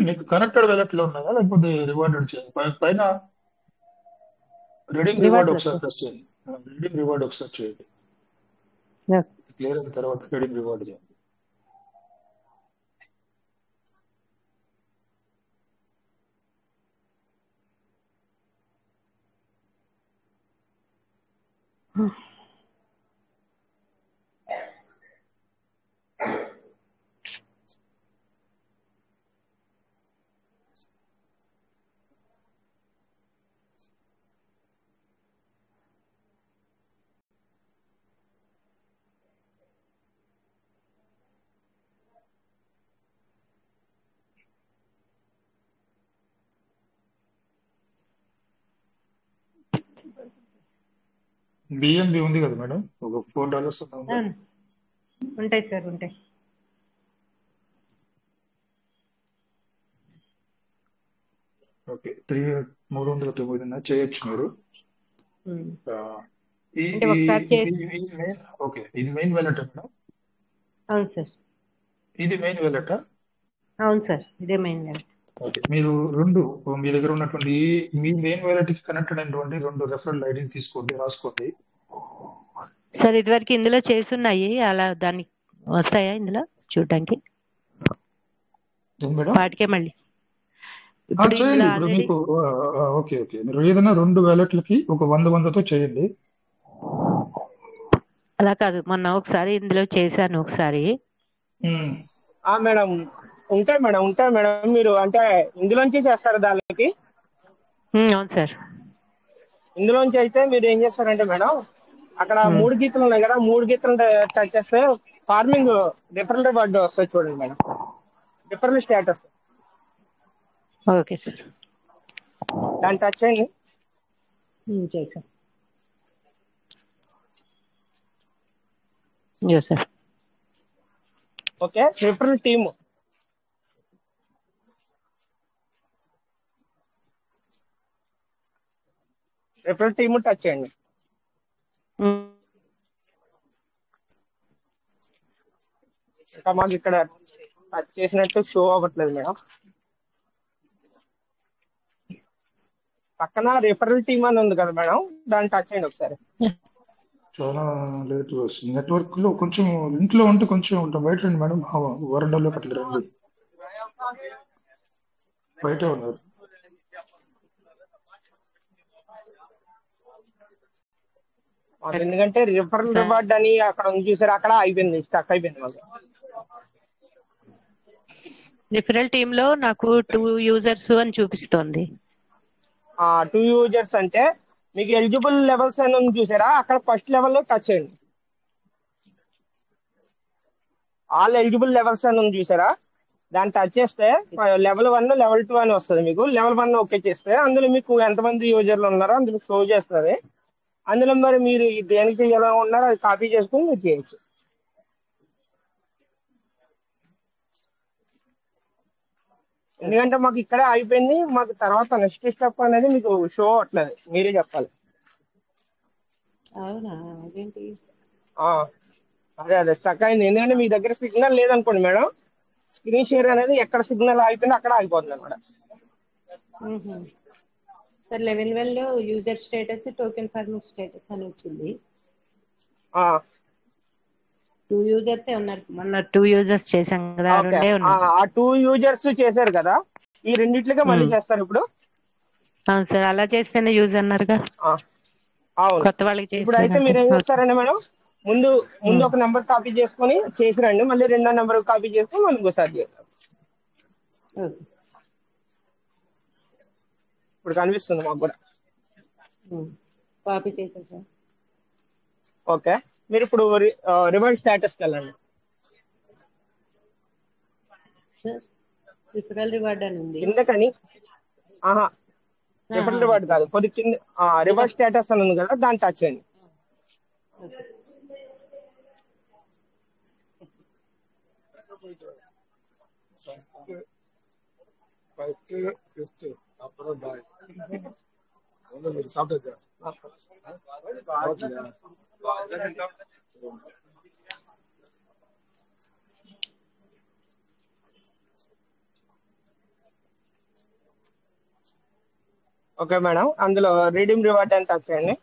మీకు కనెక్టెడ్ వ్యాలెట్ లో ఉన్నాయా, లేకపోతే రివార్డెడ్ చేయండి? పైన రీడింగ్ రివార్డ్ ఒకసారి టెస్ట్ చేయండి. రీడింగ్ రివార్డ్ ఒకసారి చేయండి, క్లియర్ అయిన తర్వాత రీడింగ్ రివార్డ్ చేయండి. బిఎంబి ఉంది కదా మేడం, ఒక $4 ఉంటాయి సార్, ఉంటాయి. ఓకే, 309 చేయొచ్చు మీరు. ఓకే, ఇది మెయిన్ వ్యాలెట్ మేడం? అవును సార్. ఇది మెయిన్ వ్యాలెట్? అవును సార్, ఇదే మెయిన్ వ్యాలెట్. ఓకే, మీరు మీ దగ్గర ఉన్నటువంటి మీ మెయిన్ వ్యాలెట్ కి కనెక్టెడ్ అయినటువంటి 2 రెఫరల్ ఐడీలు తీసుకోండి, రాసుకోండి. సార్ ఇదివరకు ఇందులో చేసున్నాయి, అలా దానికి వస్తాయా ఇందులో చూడటానికి? వాటికే మళ్ళీ చేయండి. ఇప్పుడు మీకు ఓకే మీరు ఏదైనా 2 వ్యాలెట్లకి ఒక 100తో చేయండి. అలా కాదు, మొన్న ఒకసారి ఇందులో చేశాను ఒకసారి. మేడం ఉంటాయి మేడం, మీరు అంటే ఇందులోంచి చేస్తారు దానికి? అవును సార్. ఇందులోంచి అయితే మీరు ఏం చేస్తారంటే మేడం, అక్కడ 3 గీతలు ఉన్నాయి కదా, 3 గీతలు టచ్ చేస్తే ఫార్మింగ్ రిఫరల్ రివార్డ్ వస్తుంది చూడండి madam, referral status okay sir. దాన్ని టచ్ చేయండి. చేశాను. Yes sir. Okay, referral team touch చేయండి. ఇంకా మాకు ఇక్కడ టచ్ చేసినట్టు షో అవ్వట్లేదు మేడం. పక్కన రిఫరల్ టీమ్ అని ఉంది కదా మేడం, దాన్ని టచ్ చేయండి ఒకసారి. చాలా లేట్ వస్తుంది. నెట్వర్క్ లో కొంచెం ఇంట్లో ఉంటే కొంచెం ఉంటాం. బయట రండి మేడం, వరండాలో అట్లా రండి. బయట ఉన్నారు. మాకు ఎందుకంటే రిఫరల్ రివార్డ్ అని అక్కడ ఉంది చూసారు, అక్కడ అయిపోయింది, స్టక్ అయిపోయింది మాకు. రిఫరల్ టీమ్ లో నాకు 2 యూజర్స్ అని చూపిస్తోంది. 2 యూజర్స్ అంటే మీకు ఎలిజిబుల్ లెవెల్స్ అని ఉంది చూసారా, అక్కడ ఫస్ట్ లెవెల్ లో టచ్ చేయండి. ఆల్ ఎలిజిబుల్ లెవెల్స్ అని ఉంది చూసారా, దాన్ని టచ్ చేస్తే లెవెల్ 1 లెవెల్ 2 అని వస్తుంది. మీకు లెవెల్ 1 ఓకే చేస్తే అందులో మీకు ఎంతమంది యూజర్లు ఉన్నారో అందులో షో చేస్తుంది. అందులో మరి మీరు దేనికి చేయాలో ఉన్నారో అది కాపీ చేసుకుని మీరు చేయొచ్చు. ఎందుకంటే మాకు ఇక్కడే అయిపోయింది, మాకు తర్వాత నెక్స్ట్ స్టెప్ అనేది మీకు షో అవ్వట్లేదు, మీరే చెప్పాలి. అవునా, అదేంటి? అదే స్టక్ అయింది. ఎందుకంటే మీ దగ్గర సిగ్నల్ లేదనుకోండి మేడం, స్క్రీన్ షేర్ అనేది ఎక్కడ సిగ్నల్ అయిపోయిందో అక్కడ ఆగిపోతుంది అనమాట. సార్ లెవెల్ 1 లో user status, token farming status అని వచ్చింది. 2 యూజర్స్ ఉన్నారు. మొన్న 2 యూజర్స్ చేశాం కదా, ఓకే, రెండే ఉన్నాయి. ఆ 2 యూజర్స్ చేశారు కదా, ఈ రెండిట్లుగా మళ్ళీ చేస్తారు ఇప్పుడు. అవును సార్, అలా చేస్తేనే యూజ్ అన్నారుగా. అవును, కొత్త వాళ్ళకి ఇప్పుడు అయితే మీరు ఏం చేస్తారండి మేడం, ముందు ఒక నెంబర్ కాపీ చేసుకొని చేసి రండి, మళ్ళీ రెండో నెంబర్ కాపీ చేసుకొని మళ్ళీ ఇంకోసారి చేస్తారు. ఇప్పుడు కనిపిస్తుంది మాకు కూడా. కాపీ చేశాను సార్. ఓకే, మీరు ఇప్పుడు రివర్స్ స్టేటస్కి వెళ్ళండి. రిఫరల్ రివార్డ్ అని ఉంది కిందకని రిఫరల్ రివార్డ్ కాదు, కొద్ది కింద రివర్స్ స్టేటస్ అని ఉంది కదా, దాన్ని టచ్ చేయండి. ఓకే మేడం, అందులో రీడీమ్ రివార్డ్ అని టచ్ చేయండి.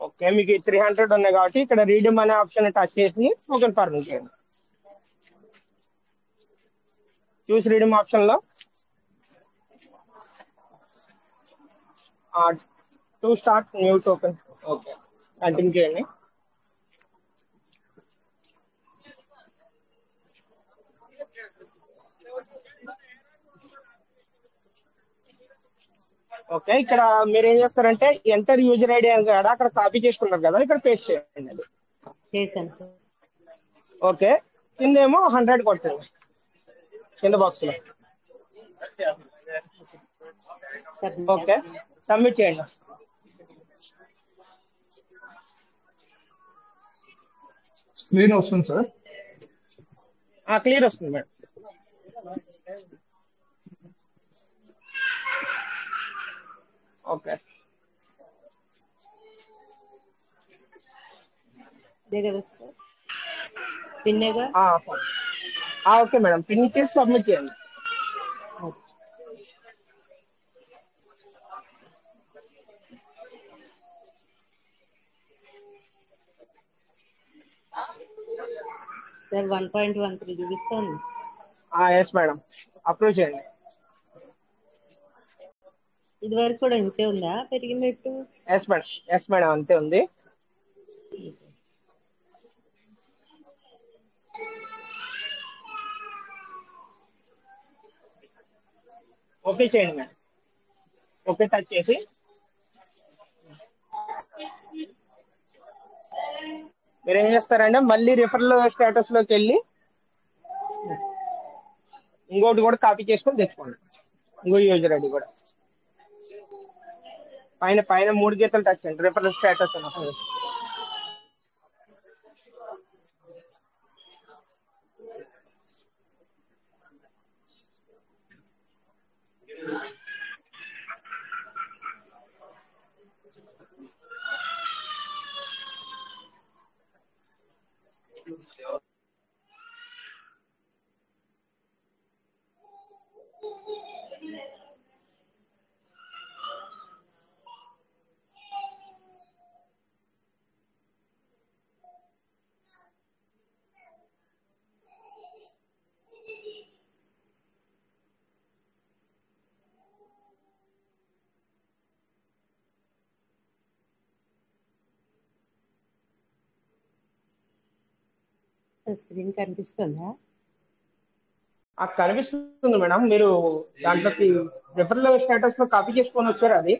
ఓకే, మీకు 300 ఉన్నాయి కాబట్టి ఇక్కడ రీడీమ్ అనే ఆప్షన్ టచ్ చేసి టోకెన్ ఫార్మింగ్ చేయండి. చూసి రీడీమ్ ఆప్షన్ లో to start new token. Okay, continue చేయండి. ఓకే, ఇక్కడ మీరు ఏం చేస్తారంటే ఎంటర్ యూజర్ ఐడి అని కదా అక్కడ కాపీ చేసుకున్నారు కదా, ఇక్కడ పేస్ట్ చేయండి అది. చేశాను సార్. ఓకే, కిందేమో 100 కొట్టండి కింద బాక్స్ లో. ఓకే, సబ్మిట్ చేయండి. స్క్రీన్ వస్తుంది సార్. క్లియర్ వస్తుంది madam. Okay, okay madam, pin చేసి సబ్మిట్ చేయండి. సార్ 1.13 చూపిస్తోంది. ఎస్ మేడం, అప్రూవ్ చేయండి. ఇది వరకు కూడా ఇంతే ఉందా పెరిగినట్టు? ఎస్ మేడం అంతే ఉంది. ఓకే చేయండి మేడం. ఓకే టచ్ చేసి మీరు ఏం చేస్తారంటే మళ్ళీ రిఫరల్ స్టేటస్ లోకి వెళ్ళి ఇంకోటి కూడా కాపీ చేసుకొని తెచ్చుకోండి. ఇంకో యూజర్ ఐడి కూడా పైన పైన 3 గీతలు టచ్ చేయండి. రిఫరల్ స్టేటస్ అని వస్తుంది. స్క్రీన్ కనిపిస్తుందా? కనిపిస్తుంది మేడం. మీరు దాంట్లోకి రిఫరల్ స్టేటస్ లో కాపీ చేసుకొని వచ్చారు అది.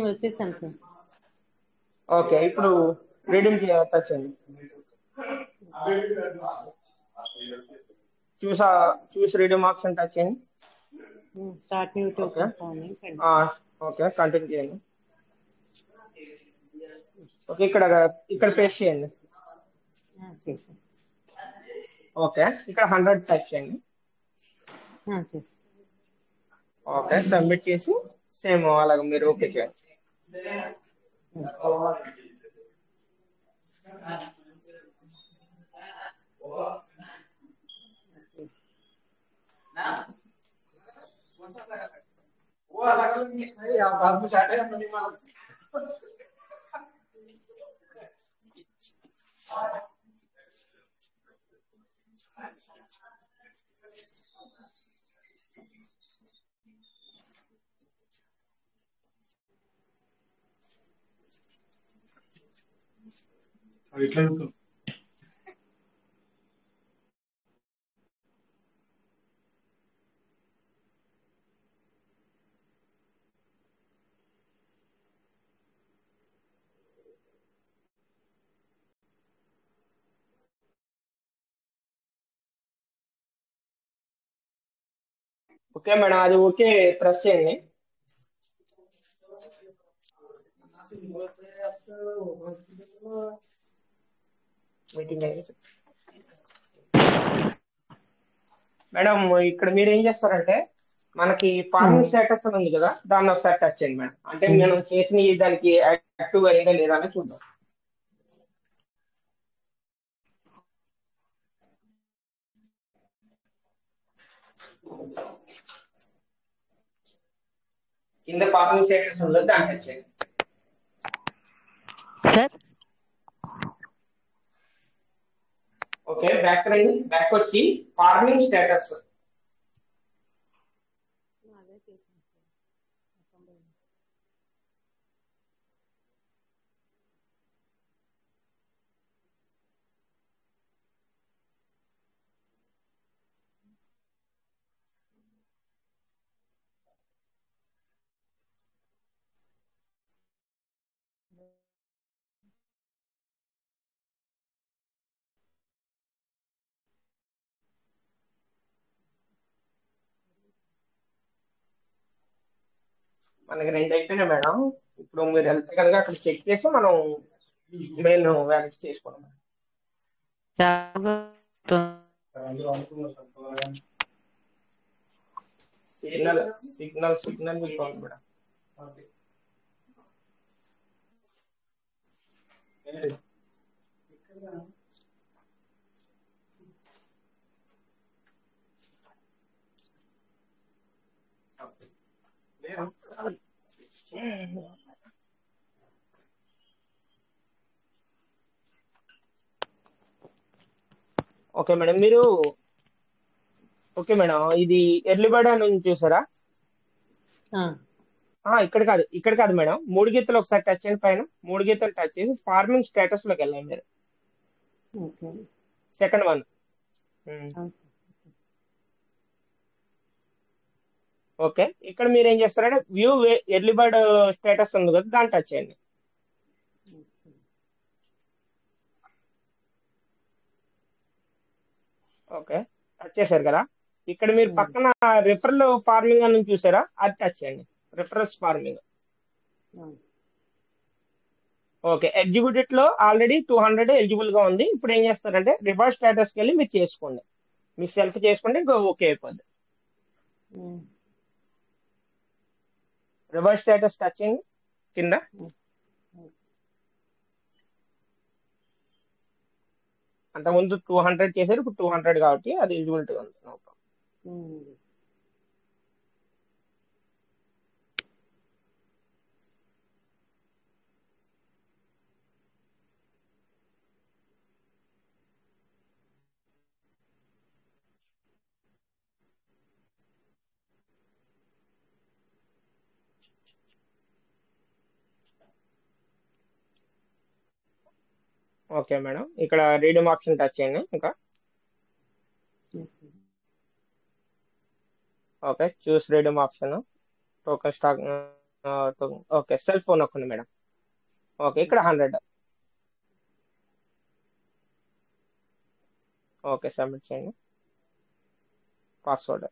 వచ్చేసాను సార్. ఓకే ఇప్పుడు రీడింగ్ టచ్ చేయండి. చూసి రీడింగ్ ఆప్షన్ టచ్ చేయండి. Start new okay token okay continue చేయండి. ఓకే ఇక్కడ పేస్ట్ చేయండి. చేసాను. ఓకే ఇక్కడ 100 టచ్ చేయండి. చేసాను. ఓకే సబ్మిట్ చేసి సేమ్ అలాగే మీరు ఓకే చేయండి. ఓకే మేడం అది ఓకే ప్రెస్ చేయండి. మీటింగ్ మేడం ఇక్కడ మీరు ఏం చేస్తారంటే మనకి ఫార్మింగ్ స్టేటస్ అని ఉంది కదా, దాన్ని ఒకసారి టచ్ చేయండి మేడం. అంటే మనం చేసిన దానికి యాక్టివ్ అయిందా లేదా అని చూద్దాం. కింద ఫార్మింగ్ స్టేటస్ ఉందో దాన్ని టచ్ చేయండి. సార్ ఓకే బ్యాక్ వచ్చి ఫార్మింగ్ స్టేటస్ అదే చేసాను సార్. మనకి 2 అయిపోయినాయి మేడం. ఇప్పుడు మీరు వెళ్తే కనుక అక్కడ చెక్ చేసి మనం మెయిల్ వ్యాలిడ్ చేసుకోవాలి. సిగ్నల్ వెళ్ళిపోవాలి madam. Okay madam okay madam ఇది ఎర్లీ బర్డ్ అని చూసారా? ఇక్కడ కాదు మేడం. 3 గీతలు ఒకసారి టచ్ చేయండి. పైన 3 గీతలు టచ్ చేసి ఫార్మింగ్ స్టేటస్ లోకి వెళ్ళండి మీరు. Okay second one. అవును సార్. ఓకే, ఇక్కడ మీరు ఏం చేస్తారంటే వ్యూ ఎర్లీ బర్డ్ స్టేటస్ ఉంది కదా, దాన్ని టచ్ చేయండి. ఓకే, టచ్ చేశారు కదా. ఇక్కడ మీరు పక్కన రిఫరల్ ఫార్మింగ్ అని చూసారా, అది టచ్ చేయండి. Referrals farming. అవును. ఓకే, ఎగ్జిక్యూటివ్ లో ఆల్రెడీ 200 ఎలిజిబుల్ గా ఉంది. ఇప్పుడు ఏం చేస్తారంటే రివర్స్ స్టేటస్కి వెళ్ళి మీరు చేసుకోండి, మీ సెల్ఫ్ చేసుకోండి, ఇంకా ఓకే అయిపోద్ది. ఉమ్. రివర్స్ స్టేటస్ టచ్ చేయండి కింద. అంతకుముందు 200 చేశారు, ఇప్పుడు 200 కాబట్టి అది ఎలిజిబిలిటీ ఉంది. No problem. Um. Okay madam, ఇక్కడ రీడమ్ ఆప్షన్ టచ్ చేయండి ఇంకా. Okay, choose redeem option, token stack. Okay, cell phone ఒక్కండి మేడం. ఓకే, ఇక్కడ 100. ఓకే, సబ్మిట్ చేయండి. పాస్వర్డ్.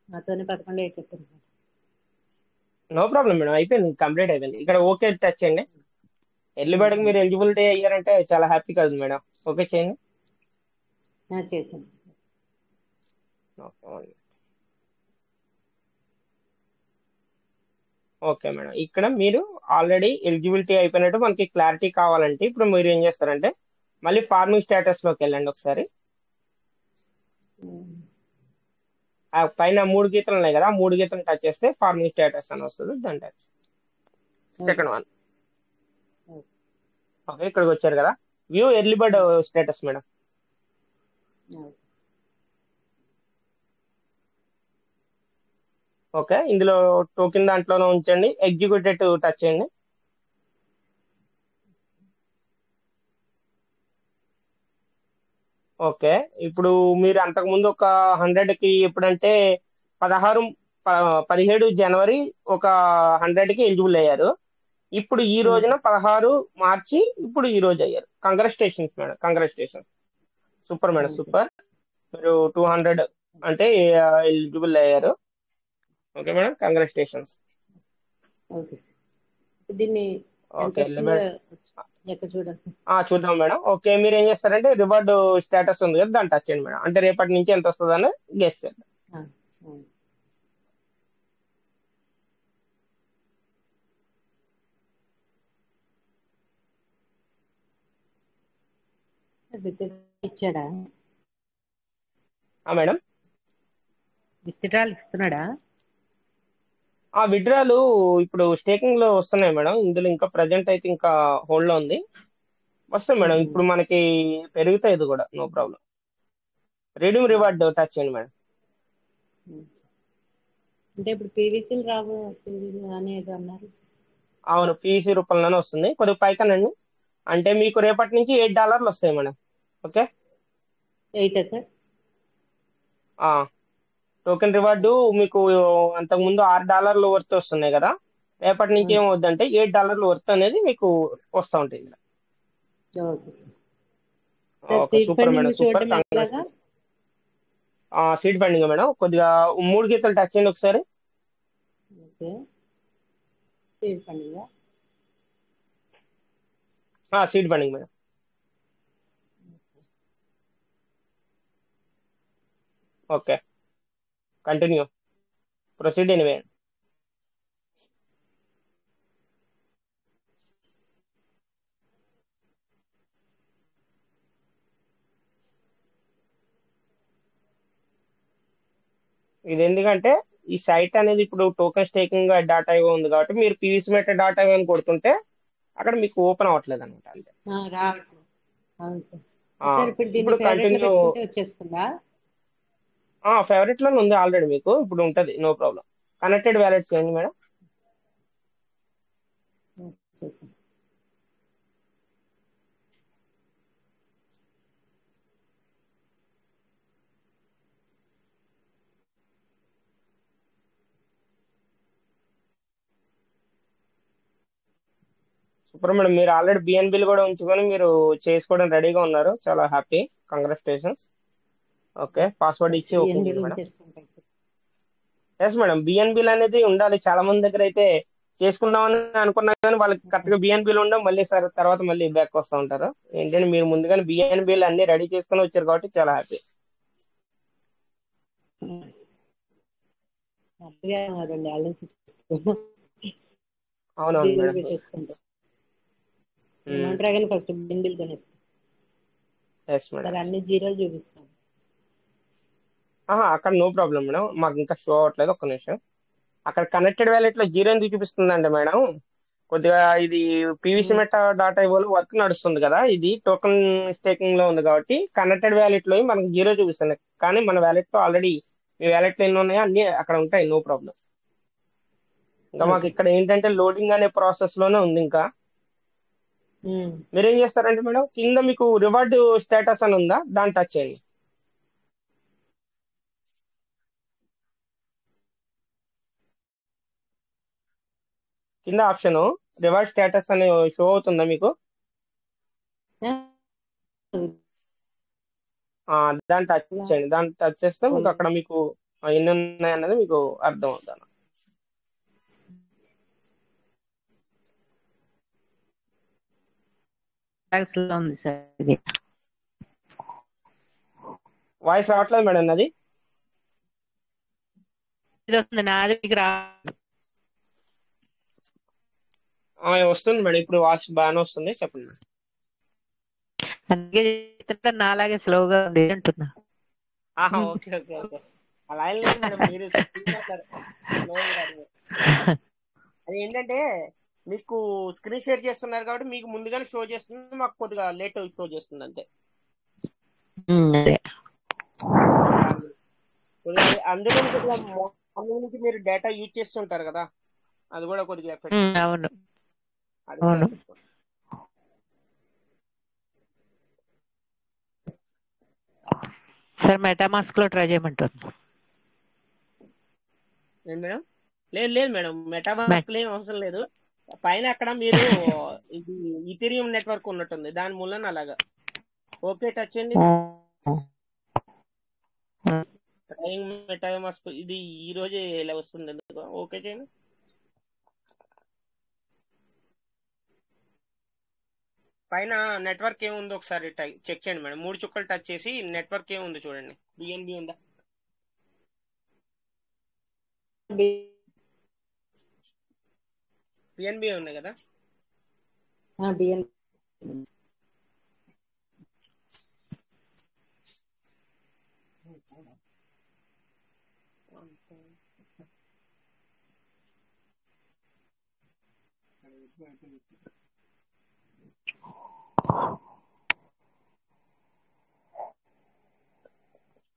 నాతోనే 11 అయిపోతుంది. నో ప్రాబ్లం మేడం, అయిపోయింది, కంప్లీట్ అయిపోయింది. ఇక్కడ ఓకే టచ్ చేయండి. ఎర్లీ బర్డ్కి మీరు ఎలిజిబిలిటీ అయ్యారంటే చాలా హ్యాపీ కదా మేడం. ఓకే చేయండి. చేశాను. ఓకే మేడం, ఇక్కడ మీరు ఆల్రెడీ ఎలిజిబిలిటీ అయిపోయినట్టు మనకి క్లారిటీ కావాలంటే ఇప్పుడు మీరు ఏం చేస్తారంటే మళ్ళీ ఫార్మింగ్ స్టేటస్ లోకి వెళ్ళండి ఒకసారి. ఆ పైన 3 గీతలు ఉన్నాయి కదా, 3 గీతలు టచ్ చేస్తే ఫార్మింగ్ స్టేటస్ అని వస్తుంది, దాని టచ్. Second one. ఓకే, ఇక్కడికి వచ్చారు కదా, view early bird status madam. Okay, ఇందులో టోకెన్ దాంట్లోనే ఉంచండి, ఎగ్జిక్యూటివ్ టచ్ చేయండి. ఓకే, ఇప్పుడు మీరు అంతకుముందు ఒక 100కి ఎప్పుడంటే 17 జనవరి ఒక 100కి ఎలిజిబుల్ అయ్యారు. ఇప్పుడు ఈ రోజున 16 మార్చి ఇప్పుడు ఈ రోజు అయ్యారు. Congratulations madam, congratulations. Super madam, super. మీరు 200 అంటే ఎలిజిబుల్ అయ్యారు. Okay madam, congratulations. Okay sir. దీన్ని ఎంత ఓకే వస్తుందో ఎక్కడ చూడాలి సార్? చూద్దాం మేడం. ఓకే, మీరు ఏం చేస్తారంటే రివార్డ్ స్టేటస్ ఉంది కదా, దాన్ని టచ్ చేయండి మేడం. అంటే రేపటి నుంచి ఎంత వస్తుందని గెస్ చేద్దాం. అవును. ఇచ్చాడా? Madam, withdrawal ఇస్తున్నాడా? విడ్రాలు ఇప్పుడు స్టేకింగ్ లో వస్తున్నాయి మేడం. ఇందులో ఇంకా ప్రజెంట్ అయితే ఇంకా హోల్డ్ లో ఉంది, వస్తాయి మేడం. ఇప్పుడు మనకి పెరుగుతాయి, ఇది కూడా no problem. Reading reward touch చేయండి మేడం. అంటే ఇప్పుడు పీవీసీలు రావు అనేది అన్నారు. అవును, పీసీ రూపంలోనే వస్తుంది. కొద్దిగా పైకనండి, అంటే మీకు రేపటి నుంచి $8 వస్తాయి madam. Okay, 8 sir? Token reward మీకు అంతకుముందు $6 వర్త్ వస్తున్నాయి కదా, రేపటి నుంచి ఏమవుద్దంటే $8 వర్త్ అనేది మీకు వస్తూ ఉంటుంది. Okay sir. Okay, seed super madam, funding super. చూడడం ఎలాగా? సీడ్ ఫండింగ్ మేడం, కొద్దిగా 3 గీతలు టచ్ చేయండి ఒకసారి. Okay, seed funding. Seed funding madam. Okay, continue, proceed anyway. ఇది ఎందుకంటే ఈ సైట్ అనేది ఇప్పుడు టోకెన్ స్టేకింగ్ డాటా ఉంది కాబట్టి మీరు పీవీసీ మెటా డాటా అని కొడుతుంటే అక్కడ మీకు ఓపెన్ అవ్వట్లేదు అనమాట అంతే. రావట్లేదు. అవును సార్. ఆ, సార్ ఇప్పుడు దీన్ని ఇప్పుడు ఫేవరెట్ లో కంటిన్యూ పెట్టుకుంటే వచ్చేస్తుందా? ఫేవరెట్ లోనే ఉంది ఆల్రెడీ, మీకు ఇప్పుడు ఉంటది, నో ప్రాబ్లం. కనెక్టెడ్ వ్యాలెట్ చేయండి madam. Okay sir. Super madam, మీరు ఆల్రెడీ బిఎన్బిలు కూడా ఉంచుకొని మీరు చేసుకోవడం రెడీగా ఉన్నారు, చాలా హ్యాపీ, కంగ్రాచులేషన్స్. ఓకే, పాస్వర్డ్ ఇచ్చి ఓకే బిఎన్బి చేయండి మేడం. చేసుకుంటాం సార్. ఎస్ మేడం, బిఎన్బిలు అనేది ఉండాలి. చాలా మంది దగ్గర అయితే చేసుకుందామని అనుకున్నా కానీ వాళ్ళకి కరెక్ట్ గా బిఎన్బిలు ఉండవు, మళ్ళీ సార్ తర్వాత మళ్ళీ బ్యాక్ వస్తూ ఉంటారు. ఏంటంటే మీరు ముందుగానే బిఎన్బిలు అన్ని రెడీ చేసుకుని వచ్చారు కాబట్టి చాలా హ్యాపీ. హ్యాపీగా 2 ఏళ్ళ నుంచి చేసుకుంటాం. అవునవును బిఎన్బి మేడం. పెట్టేసుకుంటాం. ఏమంటారా కానీ ఫస్ట్ బిఎన్బిల్ కొనేస్తాం ఎస్ మేడం. సార్. అన్ని జీరోలు చూపిస్తాం. అక్కడ నో ప్రాబ్లం మేడం, మాకు ఇంకా షో అవ్వట్లేదు, ఒక్క నిమిషం. అక్కడ కనెక్టెడ్ వ్యాలెట్ లో జీరో ఎందుకు చూపిస్తుందండి మేడం, కొద్దిగా ఇది పీవీసీ మెటా డాటా ఇవ్వాలి వర్క్ నడుస్తుంది కదా, ఇది టోకెన్ స్టేకింగ్ లో ఉంది కాబట్టి కనెక్టెడ్ వ్యాలెట్ లో మనకి జీరో చూపిస్తుంది. కానీ మన వ్యాలెట్ లో ఆల్రెడీ మీ వ్యాలెట్ లో ఎన్ని ఉన్నాయో అన్ని అక్కడ ఉంటాయి, నో ప్రాబ్లం. ఇంకా మాకు ఇక్కడ ఏంటంటే లోడింగ్ అనే ప్రాసెస్ లోనే ఉంది. ఇంకా మీరేం చేస్తారంటే మేడం, కింద మీకు రివార్డ్ స్టేటస్ అని ఉందా, దాన్ని టచ్ చేయండి. కింద ఆప్షన్ రివార్డ్ స్టేటస్ అని షో అవుతుందా మీకు? దాన్ని టచ్ చేయండి. దాన్ని టచ్ చేస్తే మీకు అక్కడ మీకు ఎన్ని ఉన్నాయన్నది మీకు అర్థం అవుతాను. ఉంది సార్. ఇది వాయిస్ రావట్లేదు మేడం నాది. ఇది వస్తుంది నాది, మీకు రా వస్తుంది మేడం, ఇప్పుడు వాయిస్ బాగానే వస్తుంది, చెప్పండి మేడం. అందుకే చెప్తుంటే నాలాగే స్లోగా ఉంది అంటున్నా. ఓకే ఓకే ఓకే, అలా ఏం లేదు మేడం, మీరు అది ఏంటంటే మీకు స్క్రీన్ షేర్ చేస్తున్నారు కాబట్టి మీకు ముందుగానే షో చేస్తుంది, మాకు కొద్దిగా లేట్ షో చేస్తుంది అంతే. అదే కొద్దిగా అందులో కొద్దిగా మార్నింగ్ నుంచి మీరు డేటా యూజ్ చేస్తుంటారు కదా, అది కూడా కొద్దిగా ఎఫెక్ట్. అవును అవును సార్. మెటామాస్క్ లో ట్రై చేయమంటుంది. ఏంటి మేడం? లేదు లేదు మేడం, మెటామాస్క్ ఏం అవసరం లేదు. పైన అక్కడ మీరు ఇది ఈథీరియం నెట్వర్క్ ఉన్నట్టుంది, దాని మూలన అలాగా. ఓకే టచ్ చేయండి. మెటామాస్క్ ఇది ఈ రోజే ఇలా వస్తుంది, ఎందుకు ఓకే చేయండి. పైన నెట్వర్క్ ఏముందో ఒకసారి చెక్ చేయండి మేడం, 3 చుక్కలు టచ్ చేసి నెట్వర్క్ ఏముందో చూడండి. బిఎన్బి ఉందా? బిఎన్బి ఉంది కదా?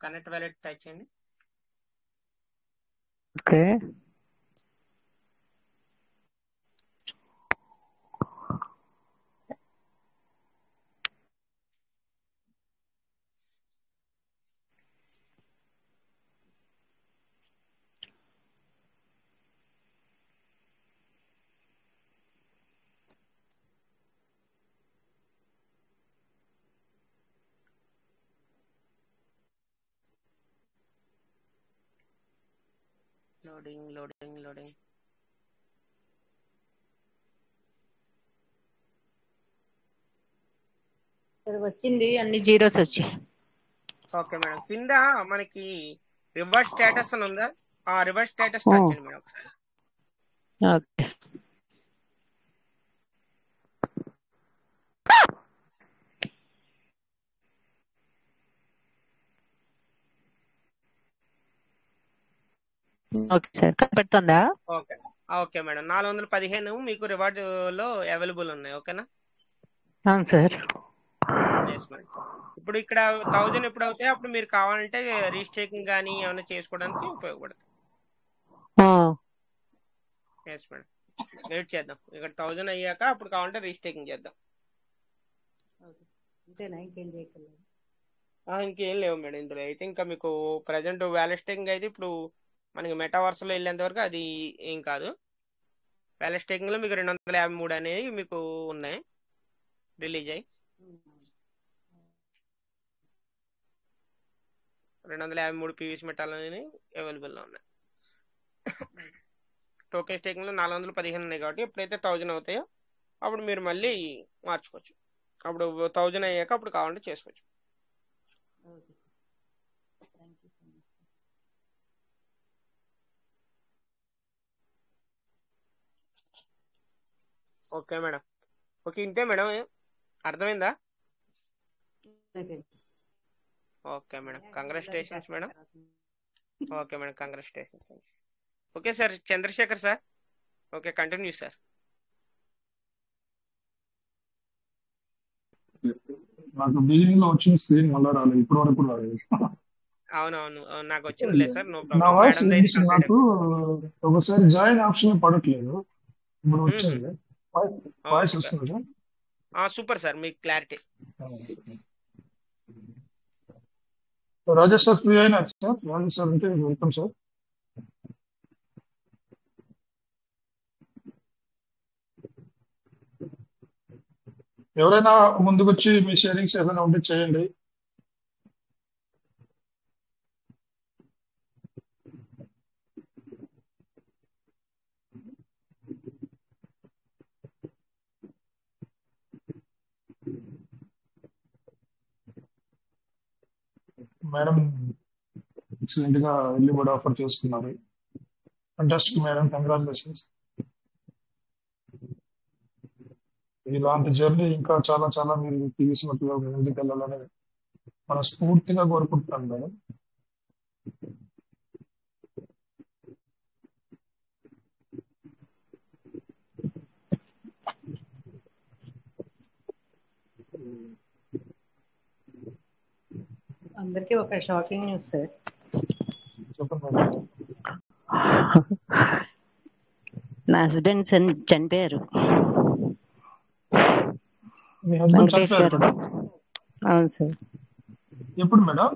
కనెక్ట్ వ్యాలెట్ టచ్ చేయండి. Okay loading loading loading. వచ్చింది, అన్ని జీరోస్ వచ్చాయి. ఓకే మేడం, కింద మనకి రివర్స్ స్టేటస్ అని ఉందా, రివర్స్ స్టేటస్ టచ్ చేయండి మేడం ఒకసారి. ఓకే ఓకే సార్, కనపడుతుందా? ఓకే ఓకే మేడం, 415 మీకు రివార్డులో అవైలబుల్ ఉన్నాయి. ఓకేనా? అవును సార్. Yes madam. ఇప్పుడు ఇక్కడ 1000 ఎప్పుడు అవుతాయి అప్పుడు మీరు కావాలంటే రిజిస్ట్రేషన్ కానీ ఏమైనా చేసుకోవడానికి ఉపయోగపడుతుంది. ఆ, ఎస్ మేడం, వెయిట్ చేద్దాం. ఇక్కడ 1000 అయ్యాక అప్పుడు కావాలంటే రిజిస్ట్రేషన్ చేద్దాం. అంతేనా, ఇంకేం చేయగలరు? ఇంకేం లేవు మేడం ఇందులో అయితే. ఇంకా మీకు ప్రజెంట్ వ్యాలిస్టింగ్ అయితే ఇప్పుడు మనకి మెటావర్స్లో వెళ్ళేంత వరకు అది ఏం కాదు. వ్యాలిస్టింగ్లో మీకు 253 అనేవి మీకు ఉన్నాయి రిలీజ్ అయ్యి. 253 పీవీసీ మెటాల్ అనేవి అవైలబుల్లో ఉన్నాయి. టోకెన్ స్టేకింగ్లో 415 ఉన్నాయి కాబట్టి ఎప్పుడైతే 1000 అవుతాయో అప్పుడు మీరు మళ్ళీ మార్చుకోవచ్చు. అప్పుడు 1000 అయ్యాక అప్పుడు కావాలంటే చేసుకోవచ్చు. Okay madam. ఓకే, ఇంతే మేడం, అర్థమైందా? Okay madam, congratulations madam. Okay madam, congratulations. Okay sir, Chandrashekar sir. Okay, continue sir. నాకు బిగినింగ్ లో వచ్చిన స్క్రీన్ మళ్ళా రాలేదు, ఇప్పటి వరకు రాలేదు. అవునవును, నాకు వచ్చిందిలే సార్, నో నా ప్రాబ్లం. వాయిస్ మేడం అయితే వినిపిస్తుంది కంప్లీట్ నాకు. ఒకసారి జాయిన్ ఆప్షన్ పడట్లేదు, ఇప్పుడు అయిపోయింది. వచ్చింది. వాయిస్ ఓకే వస్తుంది సార్. సూపర్ సార్, మీకు క్లారిటీ. రాజేష్ సార్ ఫ్రీ అయినారు సార్. రాజేష్ సార్ అంటే వెల్కమ్ సార్. ఎవరైనా ముందుకొచ్చి మీ షేరింగ్స్ ఏదైనా ఉంటే చేయండి. మేడం ఎక్సలెంట్ గా వెళ్ళి కూడా ఆఫర్ చేసుకున్నారు. Fantastic madam, congratulations. ఇలాంటి జర్నీ ఇంకా చాలా చాలా మీరు తీసుకున్నట్టుగా ముందుకు వెళ్ళాలని మనస్ఫూర్తిగా కోరుకుంటున్నాను మేడం. అందరికీ ఒక షాకింగ్ న్యూస్ సార్. చెప్పండి మేడం. నా హస్బెండ్ చనిపోయారు. మీ హస్బెండ్ వెంకటేష్ చనిపోయారు గారు. మేడం? అవును సార్, ఎప్పుడు మేడం?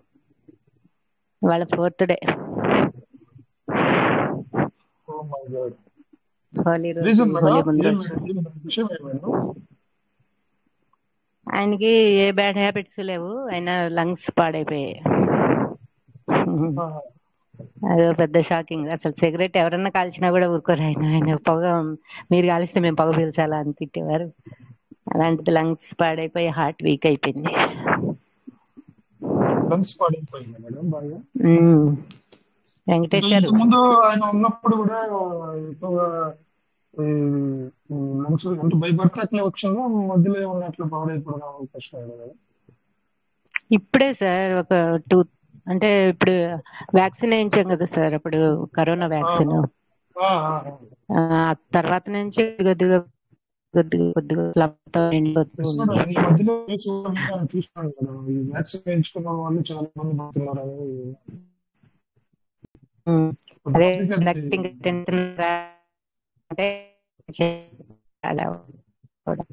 వాళ్ళ 4th day. Oh my god. Holi రోజు, రీజన్ మేడం? హోలీ ముందు ఏం రోజు. మేడం, ఏం మేడం? విషయం ఏం మేడం? ఆయనకి ఏ బ్యాడ్ హ్యాబిట్స్ లేవు, ఆయన లంగ్స్ పాడైపోయాయి. ఆహా. అదో పెద్ద షాకింగ్. అసలు సిగరెట్ ఎవరన్నా కాల్చినా కూడా ఊరుకోరు ఆయన. ఆయన పొగ మీరు కాలిస్తే మేము పొగ పీల్చాలా అని తిట్టేవారు. అలాంటిది లంగ్స్ పాడైపోయి హార్ట్ వీక్ అయిపోయింది. లంగ్స్ పాడైపోయింది మేడం బాగా. వెంకటేష్ అంటే గారు. ఇంతకు ముందు ఆయన ఉన్నప్పుడు కూడా ఎక్కువగా లంగ్స్ అంటే బై బర్త్ అట్లా వచ్చిందా, మధ్యలో ఏమన్నా అట్లా పాడైపోవడం అవకాశం ఉంది మేడం? ఇప్పుడే సార్ ఒక 2 అంటే ఇప్పుడు వ్యాక్సిన్ వేయించాం కదా సార్, అప్పుడు కరోనా వ్యాక్సిన్. ఆ తర్వాత నుంచి కొద్దిగా కొద్దిగా కొద్దిగా లబ్తో నిండిపోతుంది. ఈ మధ్యలో చూస్తున్నాను మేడం, ఈ వ్యాక్సిన్ వేయించుకున్న వాళ్ళు చాలా మంది పడుతున్నారు అని. అదే అది తింటున్నారా అంటే అలా కూడా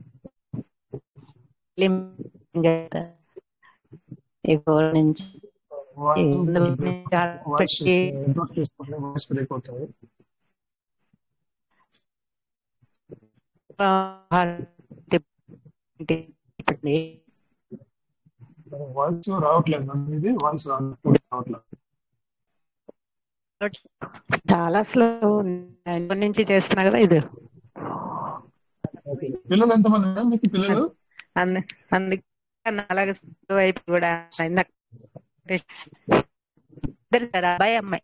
ఎక్కువ నుంచి వాయిస్ చేసుకోండి, వాయిస్ బ్రేక్ అవుతుంది. వాయిస్ రావట్లేదు మేడం, ఇది వాయిస్ రావట్లేదు. చాలా స్లో నుంచి చేస్తున్నా కదా ఇది. పిల్లలు ఎంతమంది మేడం మీకు? పిల్లలు అందుకే అలాగే స్లో అయిపోయి కూడా ఇద్దరు సార్, అబ్బాయి అమ్మాయి.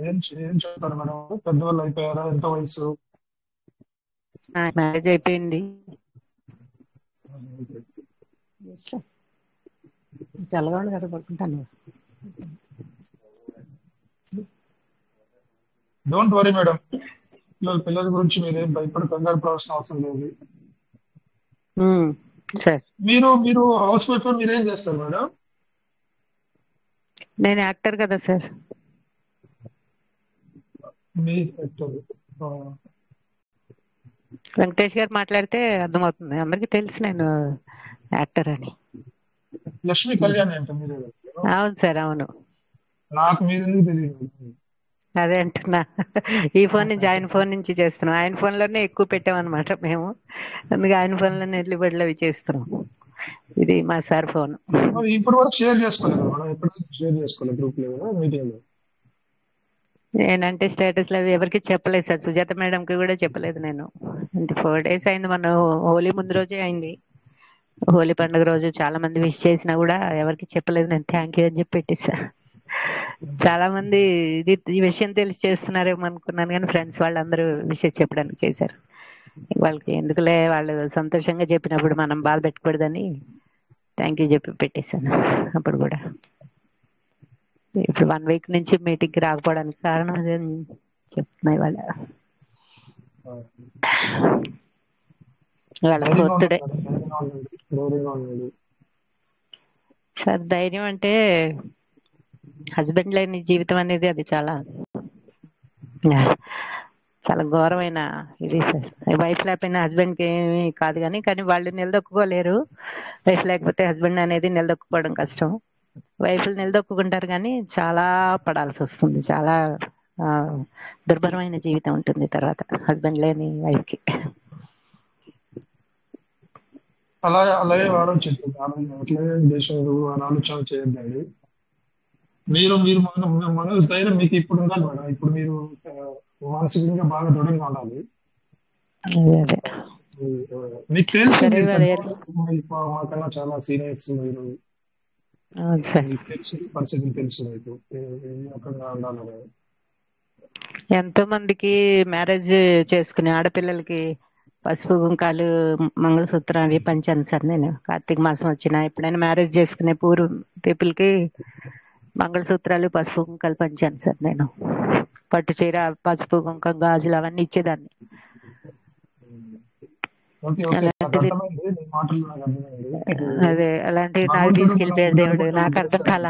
ఏం చెప్తారు మేడం? పెద్దవాళ్ళు అయిపోయారా? ఎంత వయసు? మ్యారేజ్ అయిపోయింది. చల్లగా ఉండి కదా పడుకుంటాను. Don't worry madam. పిల్లల గురించి మీరేం భయపడి కంగారు పడాల్సిన అవసరం లేదు. సార్ మీరు హౌస్ వైఫ్ మీరేం చేస్తారు మేడం? నేను యాక్టర్ కదా సార్. మీ వెంకటేష్ గారు మాట్లాడితే అర్థమవుతుంది, అందరికీ తెలుసు నేను యాక్టర్ అని. లక్ష్మీ కళ్యాణ్ అంటే మీరే కదా? అవును సార్, అవును. నాకు మీరు ఎందుకు తెలియదు? అదే అంటున్నా. ఈ ఫోన్ నుంచి ఆయన ఫోన్ నుంచి చేస్తున్నాం. ఆయన ఫోన్ లోనే ఎక్కువ పెట్టామన్నమాట మేము, అందుకే ఆయన ఫోన్ లోనే ఎడ్లిబడిలో అవి చేస్తున్నాం. ఇది మా సార్ ఫోన్. మరి ఇప్పటి వరకు షేర్ చేసుకోలేదు మేడం, ఎప్పుడు షేర్ చేసుకోలేదు గ్రూప్ లో మీటింగ్ లో. నేనంటే స్టేటస్ లో అవి ఎవరికి చెప్పలేదు సార్, సుజాత మేడం కి కూడా చెప్పలేదు నేను. అంటే 4 days అయింది, మన హోలీ ముందు రోజే అయింది. హోలీ పండుగ రోజు చాలా మంది విష్ చేసినా కూడా ఎవరికి చెప్పలేదు నేను. థ్యాంక్ యూ అని చెప్పి పెట్టేసా. చాలా మంది ఈ విషయం తెలిసి చేస్తున్నారేమో అనుకున్నాను, కానీ ఫ్రెండ్స్ వాళ్ళందరూ విషయం చెప్పడానికి చేశారు. వాళ్ళకి ఎందుకులే, వాళ్ళు సంతోషంగా చెప్పినప్పుడు మనం బాధ పెట్టకూడదని థ్యాంక్ యూ చెప్పి పెట్టేశాను. అప్పుడు కూడా ఇప్పుడు 1 week నుంచి మీటింగ్ కి రాకపోవడానికి కారణం అదే చెప్తున్నాయి వాళ్ళ. వాళ్ళ ఫోర్త్ డే సార్. ధైర్యం అంటే హస్బెండ్ లేని జీవితం అనేది అది చాలా చాలా ఘోరమైన ఇది సార్. వైఫ్ లేకపోయినా హస్బెండ్ కి ఏమీ కాదు, కానీ వాళ్ళు నిలదొక్కుకోలేరు. వైఫ్ లేకపోతే హస్బెండ్ అనేది నిలదొక్కుకోవడం కష్టం. వైఫ్లు నిలదొక్కుంటారు కానీ చాలా పడాల్సి వస్తుంది. చాలా దుర్భరమైన జీవితం ఉంటుంది తర్వాత హస్బెండ్ లేని వైఫ్ కి. అలాగే ఆలోచించండి, అట్లాగే దేశంలో ఆలోచన చేయొద్దండి. మీరు మీరు మన ధైర్యం మీకు ఇప్పుడు ఉండాలి మేడం. ఇప్పుడు మీరు మానసికంగా బాగా దృఢంగా ఉండాలి. మీకు తెలుసు మాకన్నా చాలా సీనియర్స్ మీరు, పరిస్థితులు తెలుసు మీకు ఉండాలి. ఎంతో మందికి మ్యారేజ్ చేసుకునే ఆడపిల్లలకి పసుపు కుంకాలు మంగళసూత్రం అవి పంచాను సార్ నేను. కార్తీక మాసం వచ్చిన ఎప్పుడైనా మ్యారేజ్ చేసుకునే పూర్ పీపుల్ కి మంగళసూత్రాలు పసుపు కుంకాలు పంచాను సార్ నేను. పట్టు చీర, పసుపు కుంకం, గాజులు అవన్నీ ఇచ్చేదాన్ని. అదే అలాంటివి నాకు తీసుకెళ్ళిపోయాడు దేవుడు, నాకు అర్థం కాల.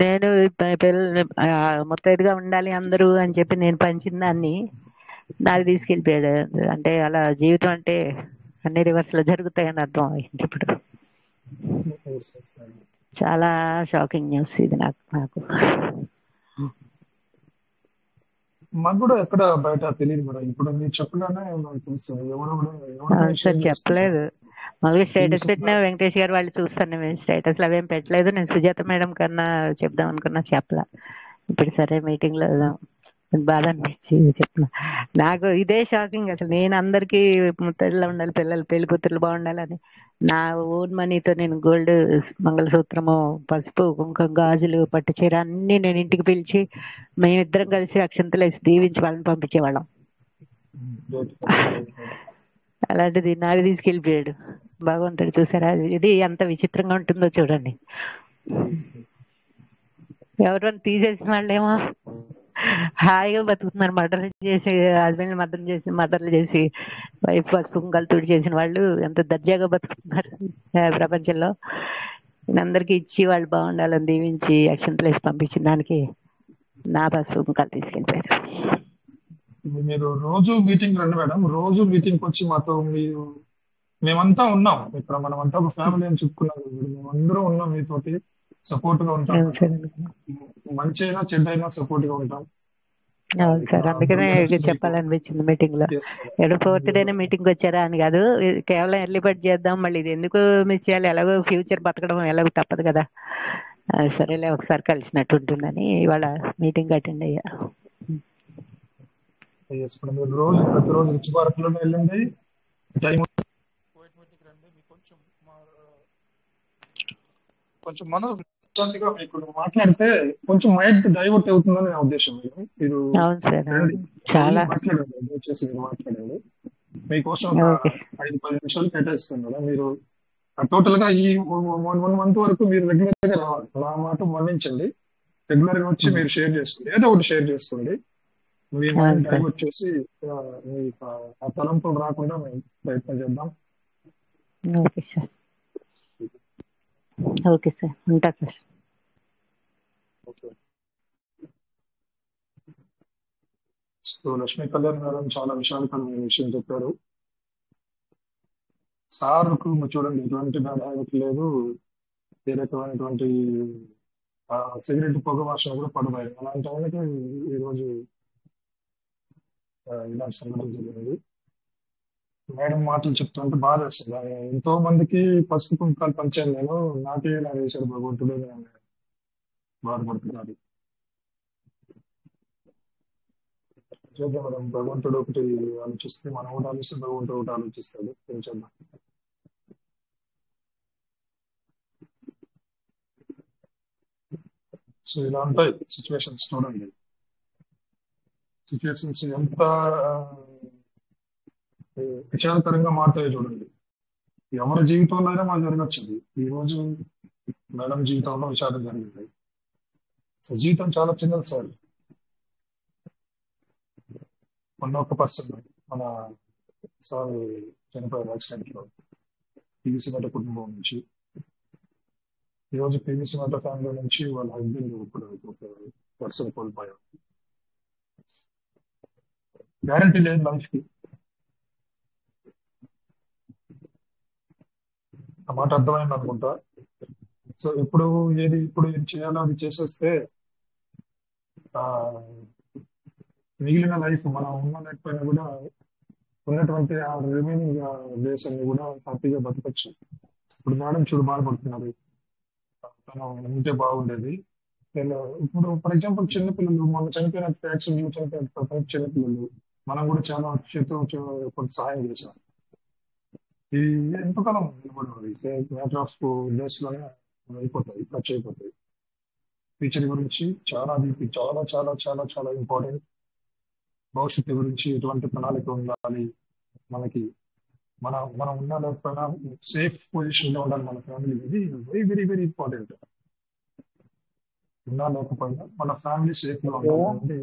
నేను ముత్తైదుగా ఉండాలి అందరూ అని చెప్పి నేను పంచిన దాన్ని నాకు తీసుకెళ్ళిపోయాడు. అంటే అలా జీవితం అంటే అన్ని రివర్స్ లో జరుగుతాయని అర్థం అయింది ఇప్పుడు. చాలా షాకింగ్ న్యూస్ ఇది నాకు. మాకు కూడా ఎక్కడ బయట తెలియదు మేడం. ఇప్పుడు మీరు చెప్పగానే తెలుస్తుంది. సార్ చెప్పలేదు, మామూలుగా స్టేటస్ పెట్టినా వెంకటేష్ గారు వాళ్ళు చూస్తాను. మేము స్టేటస్ లో అవేం పెట్టలేదు. నేను సుజాత మేడం కన్నా చెప్దాం అనుకున్నా, చెప్పలా. ఇప్పుడు సరే మీటింగ్ లో బాధ అనిపించి చెప్తున్నా. నాకు ఇదే షాకింగ్ అసలు. నేను అందరికి ముత్తైదులా ఉండాలి, పిల్లలు పెళ్లి కూతుర్లు బాగుండాలని నా ఓన్ మనీతో నేను గోల్డ్ మంగళసూత్రము, పసుపు కుంకుమ, గాజులు, పట్టు చీర అన్ని నేను ఇంటికి పిలిచి మేమిద్దరం కలిసి అక్షంతలు వేసి దీవించి వాళ్ళని పంపించేవాళ్ళం. అలాంటిది నాకు తీసుకెళ్ళిపోయాడు భగవంతుడు. చూసారా ఇది ఎంత విచిత్రంగా ఉంటుందో చూడండి. ఎవరైనా తీసేసిన వాళ్ళేమో హాయిగా బతుకుతున్నారు. మర్డర్లు చేసి హస్బెండ్ మర్డర్లు చేసి వైఫ్ పసుపు కుంకాలు తుడి చేసిన వాళ్ళు ఎంత దర్జాగా బతుకుతున్నారు ప్రపంచంలో. అందరికి ఇచ్చి వాళ్ళు బాగుండాలని దీవించి అక్షంతలు వేసి పంపించిన దానికి నా పసుపు కుంకాలు తీసుకెళ్ళిపోయారు. మీరు రోజు మీటింగ్ రండి మేడం. రోజు మీటింగ్ వచ్చి మాతో మేమంతా ఉన్నాం ఇక్కడ, మనమంతా ఒక ఫ్యామిలీ అని చెప్పుకున్నాం. మేమందరం ఉన్నాం, మీతోటి సపోర్ట్ గా ఉంటాం. మంచి అయినా చెడ్డ అయినా సపోర్ట్ గా ఉంటాం. అవును సార్, అందుకనే చెప్పాలనిపించింది మీటింగ్ లో. ఏదో 4th డేనే మీటింగ్ వచ్చారా అని కాదు, కేవలం ఎర్లీ బర్డ్ చేద్దాం, మళ్ళీ ఇది ఎందుకు మిస్ చేయాలి, ఎలాగో ఫ్యూచర్ బతకడం ఎలాగో తప్పదు కదా, సరేలే ఒకసారి కలిసినట్టు ఉంటుందని ఇవాళ మీటింగ్ అటెండ్ అయ్యా. రోజు ప్రతిరోజు రిచ్ భారత్ లోనే వెళ్ళండి. కొంచెం మనోశాంతిగా మీకు మాట్లాడితే కొంచెం మైండ్ డైవర్ట్ అవుతుందని నా ఉద్దేశం. మీరు చాలా మాట్లాడండి. మీకోసం 5-10 నిమిషాలు కేటాయిస్తాను కదా. మీరు టోటల్ గా ఈ 1 month వరకు మీరు రెగ్యులర్ గా రావాలి. నా మాట మన్నించండి. రెగ్యులర్ గా వచ్చి ఉమ్, మీరు షేర్ చేసుకోండి, ఏదో ఒకటి షేర్ చేసుకోండి. మీ మైండ్ అవును సార్. డైవర్ట్ చేసి మీకు ఆ తలంపులు రాకుండా మేము ప్రయత్నం చేద్దాం. Okay sir. ఓకే సార్, ఉంటా sir. Okay. So Lakshmi Kalyan గారు చాలా విషయాలకరమైన విషయం చెప్పారు. సార్కు చూడండి ఎటువంటి బ్యాడ్ హ్యాబిట్ లేదు, ఏ రకమైనటువంటి సిగరెట్ పొగ వాసన కూడా పడతాయి. అలాంటి వాళ్ళకి ఈరోజు ఇలాంటి సంఘటన జరిగింది. మేడం మాటలు చెప్తుంటే బాధ వేస్తుంది. ఎంతో మందికి పసుపు కుంకాలు పంచాను నేను, నాకే ఇలా వేశాడు భగవంతుడు అని ఆమె బాధపడుతున్నారు. చూద్దాం మేడం, భగవంతుడు ఒకటి ఆలోచిస్తే మనం ఒకటి ఆలోచిస్తే భగవంతుడు ఒకటి ఆలోచిస్తాడు. ఏం చేద్దాం. సో ఇలా ఉంటాయి సిచ్యువేషన్స్. చూడండి సిచ్యువేషన్స్ ఎంత విషాదకరంగా మారుతాయో చూడండి. ఎవరి జీవితంలో అయినా మాకు జరగచ్చు. ఈ రోజు మేడం జీవితంలో విషాదం జరిగింది. సో జీవితం చాలా చిన్నది సార్. మొన్న ఒక పర్సన్ మన సార్ చనిపోయారు యాక్సిడెంట్ లో, పీవీసీ మెట కుటుంబం నుంచి. ఈ రోజు పీవీసీ మెట ఫ్యామిలీ నుంచి వాళ్ళ హస్బెండ్ ఇప్పుడు ఒక పర్సన్ కోల్పోయారు. గ్యారంటీ లేదు లైఫ్ కి. ఆ మాట అర్థమైంది అనుకుంటా. సో ఇప్పుడు ఏది చేయాలో అది చేసేస్తే ఆ మిగిలిన లైఫ్ మనం ఉన్నా లేకపోయినా కూడా ఉన్నటువంటి ఆ రిమైనింగ్ డేస్ అన్ని కూడా హ్యాపీగా బతకచ్చు. ఇప్పుడు మేడం చూడు బాధపడుతున్నారు, తను ఉంటే బాగుండేది. నేను ఇప్పుడు ఫర్ ఎగ్జాంపుల్ చిన్నపిల్లలు మొన్న చనిపోయిన యాక్సిడెంట్ చనిపోయిన చిన్నపిల్లలు మనం కూడా చాలా చేతితో కొంత సహాయం చేశాం. ఇది ఎంతకాలం నిలబడి మ్యాటర్ ఆఫ్ డేస్ లోనే అయిపోతాయి, ఖర్చు అయిపోతాయి. ఫ్యూచర్ గురించి చాలా చాలా చాలా చాలా చాలా ఇంపార్టెంట్. భవిష్యత్తు గురించి ఎటువంటి ప్రణాళిక ఉండాలి మనకి, మనం ఉన్నా లేకపోయినా సేఫ్ పొజిషన్ లో ఉండాలి మన ఫ్యామిలీ. ఇది వెరీ వెరీ వెరీ ఇంపార్టెంట్. ఉన్నా లేకపోయినా మన ఫ్యామిలీ సేఫ్ గా ఉండాలి.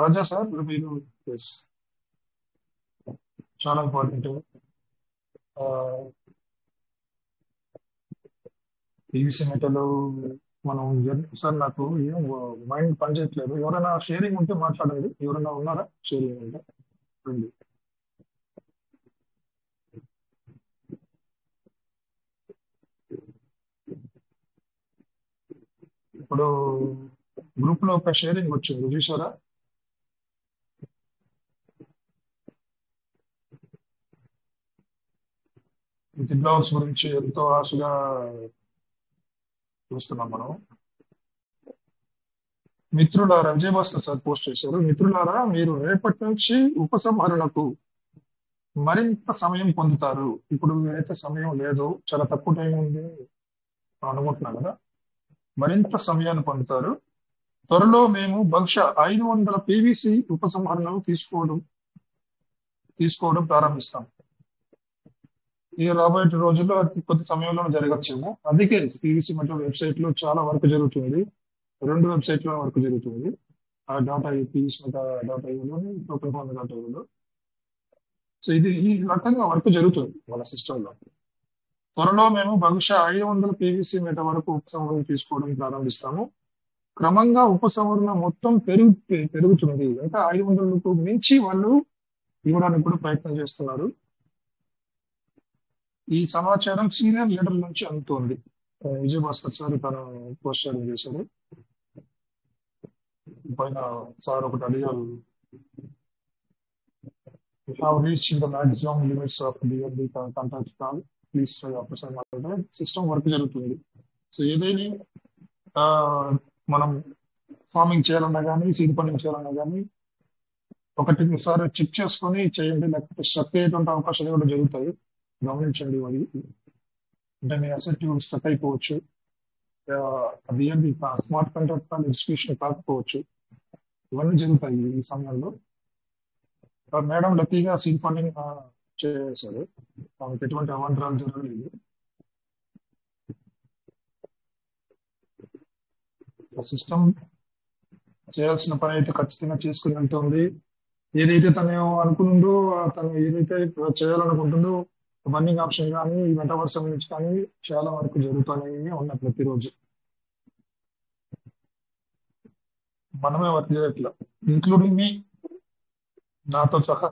రాజా సార్ మీరు చాలా ఇంపార్టెంట్. పీవీసీ మెటలు మనం సార్ నాకు ఏం మైండ్ పనిచేయట్లేదు. ఎవరైనా షేరింగ్ ఉంటే మాట్లాడండి. ఎవరైనా ఉన్నారా షేరింగ్ ఉంటే రండి. ఇప్పుడు గ్రూప్ లో ఒక షేరింగ్ వచ్చింది చూసారా? విత్డ్రావల్స్ గురించి ఎంతో ఆశగా చూస్తున్నాం మనం. మిత్రులారా, విజయభాస్కర్ సార్ పోస్ట్ చేశారు, మిత్రులారా మీరు రేపటి నుంచి ఉపసంహరణకు మరింత సమయం పొందుతారు. ఇప్పుడు అయితే సమయం లేదు, చాలా తక్కువ టైం ఉంది అనుకుంటున్నాం కదా. మరింత సమయాన్ని పొందుతారు. త్వరలో మేము బహుశా 500 పీవీసీ ఉపసంహరణలు తీసుకోవడం ప్రారంభిస్తాం. ఈ రాబోయే రోజుల్లో అతి కొద్ది సమయంలో జరగచ్చేమో. అందుకే పీవీసీ మెటల్ వెబ్సైట్ లో చాలా వర్క్ జరుగుతుంది. 2 వెబ్సైట్ లో వర్క్ జరుగుతుంది. ఆ data PVC data .io. So ఇది ఈ రకంగా వర్క్ జరుగుతుంది మన సిస్టమ్ లో. త్వరలో మేము బహుశా 500 పీవీసీ మెట వరకు ఉపసంహరణ తీసుకోవడం ప్రారంభిస్తాము. క్రమంగా ఉపసంహరణ మొత్తం పెరుగుతుంది. ఇంకా 500కు మించి వాళ్ళు ఇవ్వడానికి కూడా ప్రయత్నం చేస్తున్నారు. ఈ సమాచారం సీనియర్ లీడర్ నుంచి అందుతోంది. విజయభాస్కర్ సార్ తను పోస్ట్ చేశారు. పైన సార్ ఒకటి అడిగారు, maximum limits of contact call please system work జరుగుతుంది. సో ఏదైనా మనం ఫార్మింగ్ చేయాలన్నా కానీ సీడ్ ఫండింగ్ చేయాలన్నా కానీ ఒకసారి చెక్ చేసుకొని చేయండి, లేకపోతే స్ట్రక్ అయ్యేటువంటి అవకాశాలు కూడా జరుగుతాయి. గమనించండి. మరి అంటే మీ అసెట్ స్ట్రక్ అయిపోవచ్చు. అది ఏంటి స్మార్ట్ కాంట్రాక్ట్ ఎగ్జిక్యూషన్ కాకపోవచ్చు. ఇవన్నీ జరుగుతాయి ఈ సమయంలో. మేడం లక్కీగా సీడ్ ఫండింగ్ చేశారు. వాళ్ళకి ఎటువంటి అవాంతరాలు జరగలేదు. సిస్టమ్ చేయాల్సిన పని అయితే ఖచ్చితంగా చేసుకుని వెళ్తుంది. ఏదైతే తను అనుకుందో, తను ఏదైతే చేయాలనుకుంటుందో బర్నింగ్ ఆప్షన్ కానీ ఈ మెటావర్స్ నుంచి కానీ చాలా వరకు జరుగుతూనే ఉన్నాయి ప్రతిరోజు. మనమే వర్క్ చేయట్లా, ఇంక్లూడింగ్ మీ, నాతో సహా.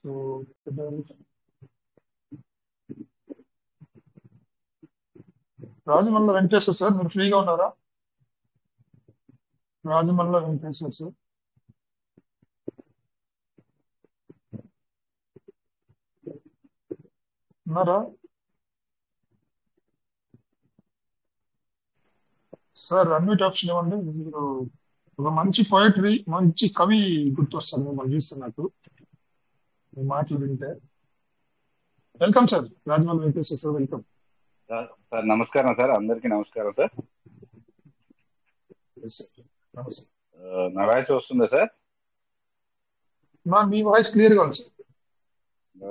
సో రాజమల్ల వెంకటేశ్వర్ సార్, మీరు ఫ్రీగా ఉన్నారా? రాజమల్ల వెంకటేశ్వర్ సార్, ఉన్నారా సార్? అన్మ్యూట్ ఆప్షన్ ఇవ్వండి. మీరు ఒక మంచి పోయట్రీ, మంచి కవి గుర్తొస్తారు మిమ్మల్ని చూస్తున్నట్టు మీ మాటలు వింటే. Welcome sir, Rajamalla Venkateshwar sir, welcome. Sir నమస్కారం సార్, అందరికీ నమస్కారం సార్. నమస్తే. నా వాయిస్ వస్తుందా సార్? మీ వాయిస్ క్లియర్ గా ఉంది sir.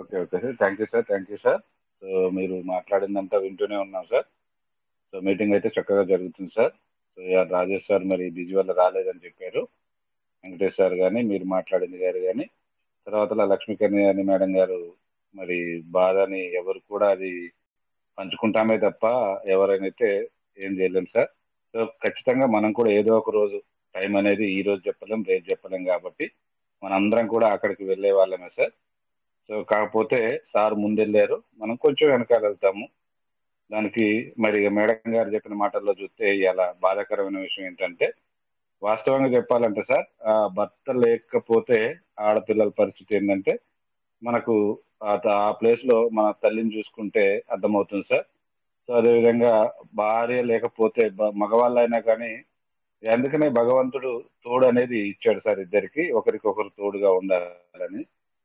Okay okay sir, thank you sir, thank you sir. So మీరు మాట్లాడిందంతా వింటూనే ఉన్నాం సార్. సో మీటింగ్ అయితే చక్కగా జరుగుతుంది సార్. సో రాజేష్ సార్ మరి బిజీ వల్ల రాలేదని చెప్పారు. వెంకటేష్ సార్ కానీ, మీరు మాట్లాడింది గారు కానీ, తర్వాత లక్ష్మీకన్య మేడం గారు మరి బాధని ఎవరు కూడా అది పంచుకుంటామే తప్ప ఎవరైనా అయితే ఏం చేయలేం సార్. సో ఖచ్చితంగా మనం కూడా ఏదో ఒక రోజు టైం అనేది ఈ రోజు చెప్పలేం, రేపు చెప్పలేం కాబట్టి మనందరం కూడా అక్కడికి వెళ్ళే వాళ్ళమే సార్. సో కాకపోతే సార్ ముందెళ్ళారు, మనం కొంచెం వెనకాల వెళ్తాము. దానికి మరి మేడం గారు చెప్పిన మాటల్లో చూస్తే ఇలా బాధాకరమైన విషయం ఏంటంటే, వాస్తవంగా చెప్పాలంటే సార్, భర్త లేకపోతే ఆడపిల్లల పరిస్థితి ఏంటంటే మనకు ఆ ప్లేస్ లో మన తల్లిని చూసుకుంటే అర్థమవుతుంది సార్. సో అదేవిధంగా భార్య లేకపోతే మగవాళ్ళైనా కానీ, అందుకనే భగవంతుడు తోడు అనేది ఇచ్చాడు సార్ ఇద్దరికి, ఒకరికొకరు తోడుగా ఉండాలని.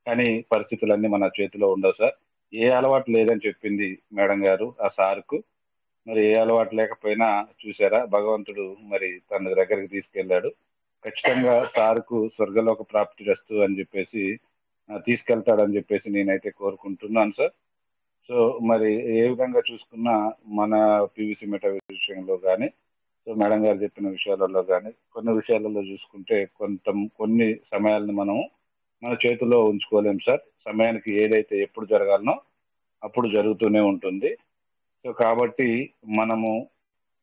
కానీ పరిస్థితులన్నీ మన చేతిలో ఉండవు సార్. ఏ అలవాటు లేదని చెప్పింది మేడం గారు ఆ సార్కు. మరి ఏ అలవాటు లేకపోయినా చూసారా, భగవంతుడు మరి తన దగ్గరికి తీసుకెళ్లాడు. ఖచ్చితంగా సార్కు స్వర్గలోక ప్రాప్తి రస్తు అని చెప్పేసి తీసుకెళ్తాడని చెప్పేసి నేనైతే కోరుకుంటున్నాను సార్. సో మరి ఏ విధంగా చూసుకున్నా మన పీవీసీ మెటా విషయంలో కానీ, సో మేడం గారు చెప్పిన విషయాలలో కానీ, కొన్ని విషయాలలో చూసుకుంటే కొన్ని సమయాలను మనం మన చేతిలో ఉంచుకోలేం సార్. సమయానికి ఏదైతే ఎప్పుడు జరగాలనో అప్పుడు జరుగుతూనే ఉంటుంది. సో కాబట్టి మనము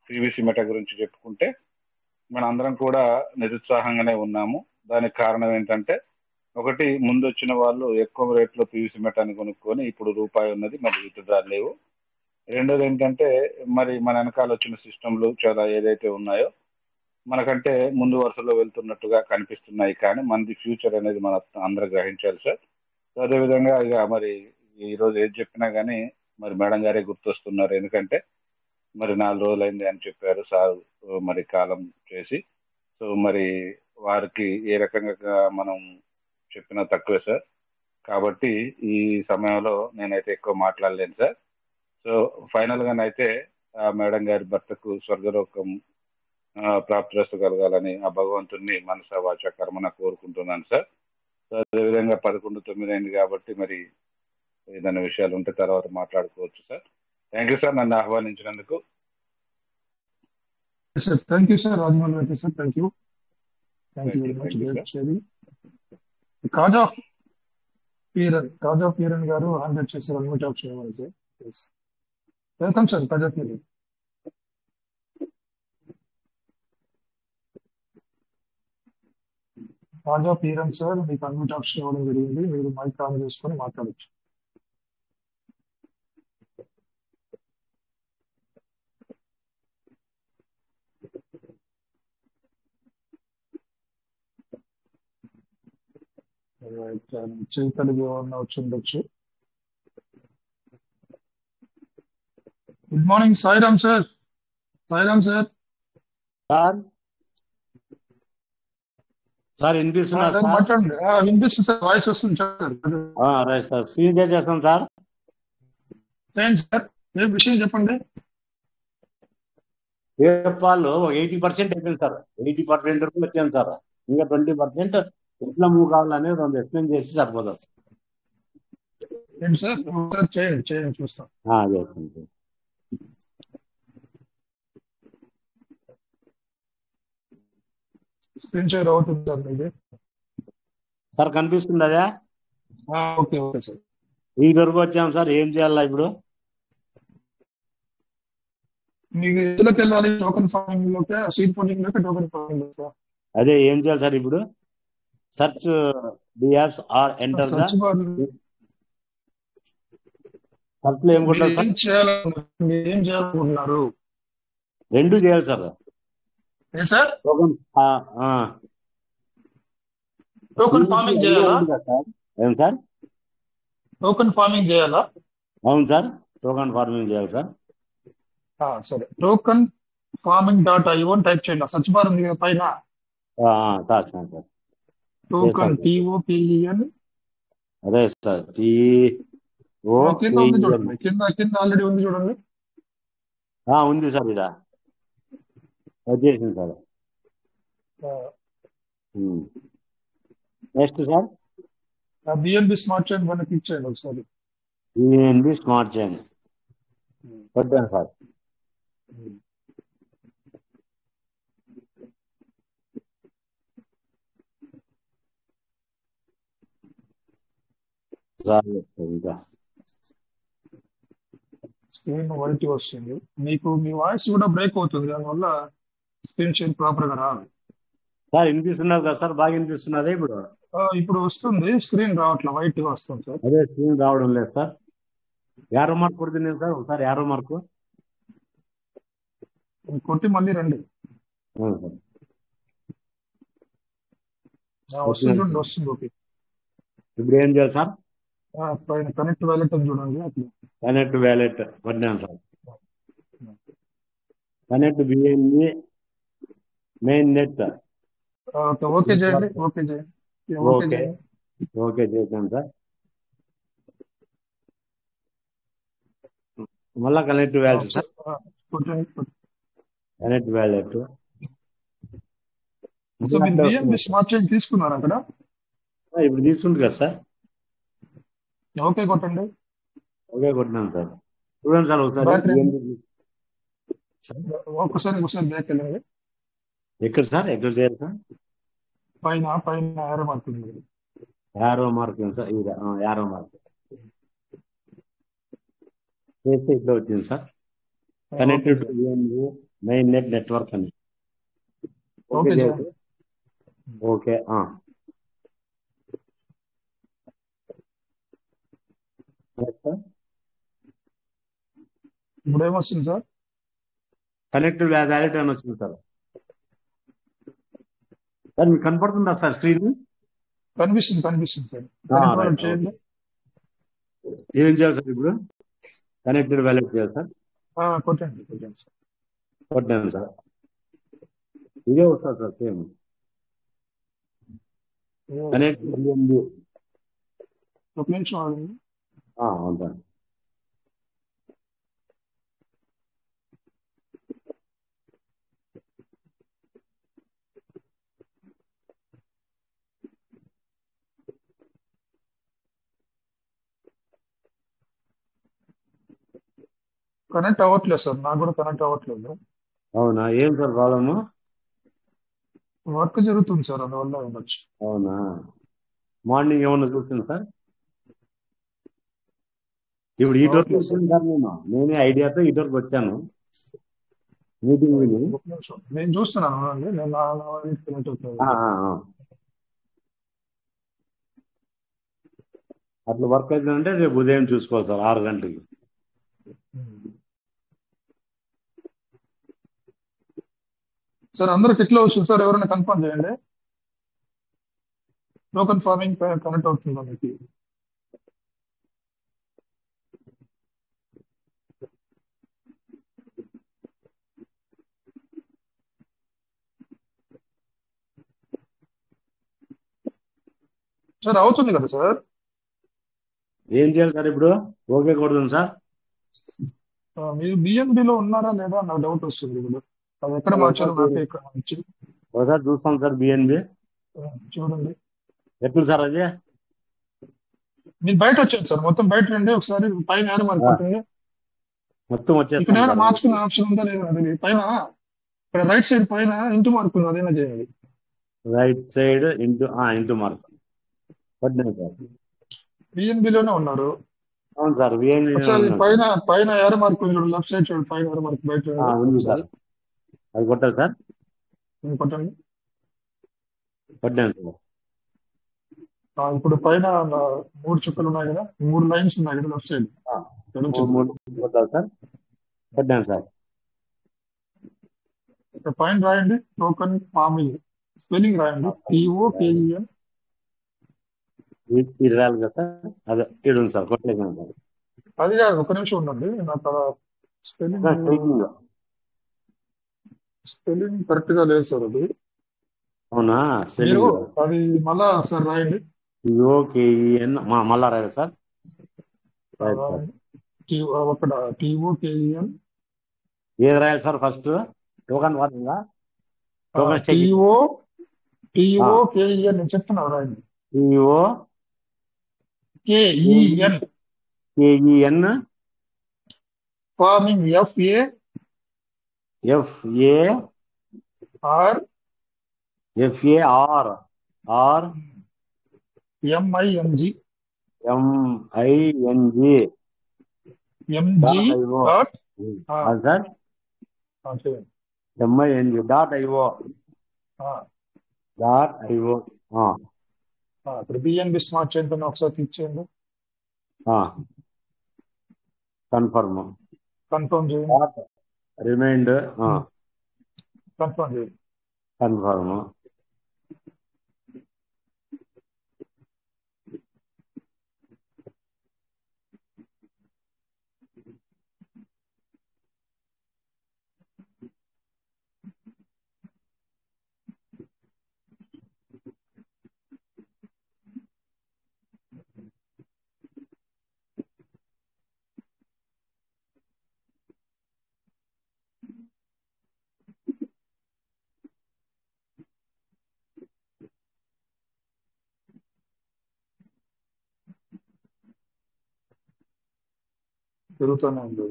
పీవీసీ మెటా గురించి చెప్పుకుంటే మన అందరం కూడా నిరుత్సాహంగానే ఉన్నాము. దానికి కారణం ఏంటంటే, ఒకటి, ముందు వచ్చిన వాళ్ళు ఎక్కువ రేట్లో పీవీసీ మెటాని కొనుక్కొని ఇప్పుడు రూపాయి ఉన్నది, మరి విత్డ్రా లేవు. రెండోది ఏంటంటే, మరి మన వెనకాల వచ్చిన సిస్టంలు చాలా ఏదైతే ఉన్నాయో మనకంటే ముందు వరుసలో వెళ్తున్నట్టుగా కనిపిస్తున్నాయి, కానీ మనది ఫ్యూచర్ అనేది మన అందరూ గ్రహించాలి సార్. సో అదేవిధంగా ఇక మరి ఈరోజు ఏది చెప్పినా కానీ మరి మేడం గారే గుర్తొస్తున్నారు. ఎందుకంటే మరి 4 రోజులైంది అని చెప్పారు సార్ మరి కాలం చేసి. సో మరి వారికి ఏ రకంగా మనం చెప్పినా తక్కువే సార్. కాబట్టి ఈ సమయంలో నేనైతే ఎక్కువ మాట్లాడలేను సార్. సో ఫైనల్ గానైతే ఆ మేడం గారి భర్తకు స్వర్గలోకం ప్రాప్తిరస్తు కలగాలని ఆ భగవంతుడిని మనస వాచ కర్మన కోరుకుంటున్నాను సార్. సో అదేవిధంగా 11:09 అయింది కాబట్టి మరి ఏదైనా విషయాలు ఉంటే తర్వాత మాట్లాడుకోవచ్చు సార్. థ్యాంక్ యూ సార్, నన్ను ఆహ్వానించినందుకు. Thank you sir, Rajamouli Venkateshwar sir, thank you very much. Great sharing. Kaja Peeran garu 100 చేశారు, అన్మ్యూట్ ఆప్షన్ ఇవ్వండి. Welcome sir, Kaja Peeran. Kaja Peeran sir, మీకు అన్మ్యూట్ ఆప్షన్ ఇవ్వడం జరిగింది, మీరు మైక్ ఆన్ చేసుకొని మాట్లాడచ్చు. చేతలు ఏమన్నా వచ్చి ఉండొచ్చు. Good morning Sairam sir. Sairam sir. Sir వినిపిస్తున్నా సార్? మాట్లాడండి. వినిపిస్తుంది సార్, వాయిస్ వస్తుంది sir. Right sir, screen share చేస్తాం సార్. ఏంటి సార్, ఏ విషయం చెప్పండి. పేపాల్ 80% అయిపోయింది సార్. 80% వరకు వచ్చాను సార్. ఇంకా 20% ఎట్లా మూవ్ కావాలనేది రెండు ఎక్స్ప్లెయిన్ చేసి సరిపోతుంది సార్. ఏంటి సార్ ఒకసారి చేయండి చూస్తాం. చేస్తాను సార్. స్క్రీన్ షేర్ అవుతుంది సార్ మీది. సార్ కనిపిస్తుంది అదే? Okay sir. ఈ వరకు వచ్చాం సార్. ఏం చేయాలా ఇప్పుడు? మీకు ఎందులోకి వెళ్ళాలి? టోకెన్ ఫార్మింగ్ లోకి, సీడ్ ఫండింగ్ లోకి, టోకెన్ ఫార్మింగ్ లోకి? అదే ఏం చేయాలి సార్ ఇప్పుడు? Search dApps or enter the search bar search లో ఏం కొట్టాలి సార్? ఏం చేయాలనుకుంటున్నారు? రెండు చేయాలి సార్. ఏ సార్? టోకెన్ ఫార్మింగ్ చేయాలా? ఏం సార్? టోకెన్ ఫార్మింగ్ చేయాలా? అవును సార్, టోకెన్ ఫార్మింగ్ చేయాలి సార్. సరే, టోకెన్ ఫార్మింగ్ .io అని టైప్ చేయండి. సర్చ్ బార్ ఉంది కదా పైన. Sir sir sir token TOKEN. అదే సార్, కింద ఉంది చూడండి, కింద ఆల్రెడీ ఉంది చూడండి. ఉంది సార్, ఇలా వచ్చేసింది sir. Next sir, BNB smart chain పైన క్లిక్ చేయండి ఒకసారి. బిఎన్బి స్మార్ట్ చైన్ కొట్టాను సార్. ఇంకా స్క్రీన్ వైట్ వస్తుంది. మీకు మీ వాయిస్ కూడా బ్రేక్ అవుతుంది, దానివల్ల స్క్రీన్ షేర్ ప్రాపర్ గా రాదు. సార్ వినిపిస్తున్నది కదా సార్? బాగా వినిపిస్తున్నది ఇప్పుడు? ఇప్పుడు వస్తుంది, స్క్రీన్ రావట్లేదు, వైట్ గా వస్తుంది సార్. అదే స్క్రీన్ రావడం లేదు సార్. యారో మార్క్ కొడుతుంది సార్, ఒకసారి యారో మార్కు కొట్టి మళ్ళీ రండి. వస్తుంది. ఓకే, ఇప్పుడు ఏం చేయాలి సార్? పైన కనెక్ట్ వ్యాలెట్ అని చూడండి. అట్లా కనెక్ట్ వ్యాలెట్ కొట్టాను sir. Connect BNB main net. Okay చేయండి. ఓకే చేశాను సార్. మళ్ళా connect wallet sir. Connect wallet smart chain తీసుకున్నారు అక్కడ? ఇప్పుడు తీసుకుంటు కదా సార్. ఓకే కొట్టండి. ఓకే కొట్టినాను సార్. చూడండి సార్ ఒకసారి బ్యాక్ వెళ్ళండి. ఎక్కడ సార్? ఎక్కడ చేయాలి సార్? పైన యారో మార్క్ ఉంది. Arrow mark sir, arrow mark చేస్తే ఇట్లా వచ్చింది sir. Connected main net network అని. ఓకే ఇప్పుడు ఏమొస్తుంది సార్? కనెక్టెడ్ వ్యాలిడ్ అని వచ్చింది సార్. సార్ మీకు కనపడుతుందా సార్ స్క్రీన్? కనిపిస్తుంది సార్. చేయండి. ఏం చేయాలి సార్ ఇప్పుడు? కనెక్టెడ్ వ్యాలిడ్ చేయాలి సార్. కొట్టండి సార్. కొట్టాను సార్. ఇదే వస్తుంది సార్ సేమ్. కనెక్ట్ ఒక నిమిషం ఆగండి. అవును సార్. కనెక్ట్ అవ్వట్లేదు సార్, నాకు కూడా కనెక్ట్ అవ్వట్లేదు. అవునా? ఏం సార్ ప్రాబ్లము? వర్క్ జరుగుతుంది సార్, అందువల్ల ఉండొచ్చు. అవునా? మార్నింగ్ ఏమన్నా చూస్తుంది సార్? ఇప్పుడు ఈ డోర్కి వచ్చింది సార్. నేనే ఐడియాతో ఈ డోర్కి వచ్చాను మీటింగ్ విని. నేను చూస్తున్నాను, కనెక్ట్ అవుతుంది. అట్లా వర్క్ అవుతుందంటే రేపు ఉదయం చూసుకోవాలి సార్ 6 గంటలకి. సార్ అందరికి ఎట్లా వస్తుంది సార్? ఎవరైనా కన్ఫర్మ్ చేయండి. టోకెన్ ఫార్మింగ్ కనెక్ట్ అవుతుందా మీకు? సార్ అవుతుంది కదా సార్? ఏం చేయాలి సార్ ఇప్పుడు? ఓకే కొడుతుంది సార్. మీరు బిఎన్బిలో ఉన్నారా లేదా నాకు డౌట్ వస్తుంది ఇప్పుడు. అది ఎక్కడ మార్చారో నాకు ఇక్కడ మార్చి ఒకసారి చూస్తాం సార్ బిఎన్బి చూడండి. ఎప్పుడు సార్ అది నేను బయట వచ్చాను సార్, మొత్తం బయట రండి ఒకసారి. పైన ఏమైనా మార్క్ కొట్టండి. మొత్తం ఇక్కడ వచ్చేస్తాం ఏమైనా సార్. మార్చుకునే ఆప్షన్ ఉందా లేదా అది పైన, ఇక్కడ రైట్ సైడ్ పైన ఇంటూ మార్క్ ఉంది, అదేనా చేయండి. రైట్ సైడ్ ఇంటూ మార్క్ పడ్డాను సార్. బిఎన్బిలోనే ఉన్నారు. అవును సార్ బిఎన్బి ఒకసారి పైన పైన ఏరో మార్క్ ఉంది చూడండి, లెఫ్ట్ సైడ్ చూడండి, పైన ఏరో మార్క్ బయట ఉంది సార్. అది కొట్టాలి సార్. కొట్టండి. పడ్డాను సార్. ఇప్పుడు పైన 3 చుక్కలు ఉన్నాయి కదా, 3 లైన్స్ ఉన్నాయి కదా లెఫ్ట్ సైడ్. కొట్టాలి సార్. పడ్డాను సార్. ఇక్కడ పైన రాయండి టోకన్ ఫామిలీ, స్పెల్లింగ్ రాయండి, TOKEN. ఇది రాలి కదా సార్. అదే ఇది ఉంది సార్, కొట్టలేదు సార్. అది కాదు, ఒక నిమిషం ఉండండి, నాకు స్పెల్లింగ్ కరెక్ట్ గా లేదు సార్. అది అవునా మీరు స్పెల్లింగ్ అది మళ్ళా సార్ రాయండి. TOKEN మళ్ళా రాయాలి సార్. అక్కడ TOKEN, ఏది రాయాలి సార్ ఫస్ట్? టోకన్ వాడుతుందా? టోకన్ స్టేక్ TOKEN నేను చెప్తున్నా, రాయండి. KEN farming, FAR MING sir. MING.IO ఇప్పుడు బిఎన్బి స్మార్ట్ చైన్ పైన ఒకసారి క్లిక్ చేయండి. కన్ఫర్మ్ చేయండి. రిమైండర్ కన్ఫర్మ్ చేయండి. కన్ఫర్మ్. తిరుగుతూనే ఉంది.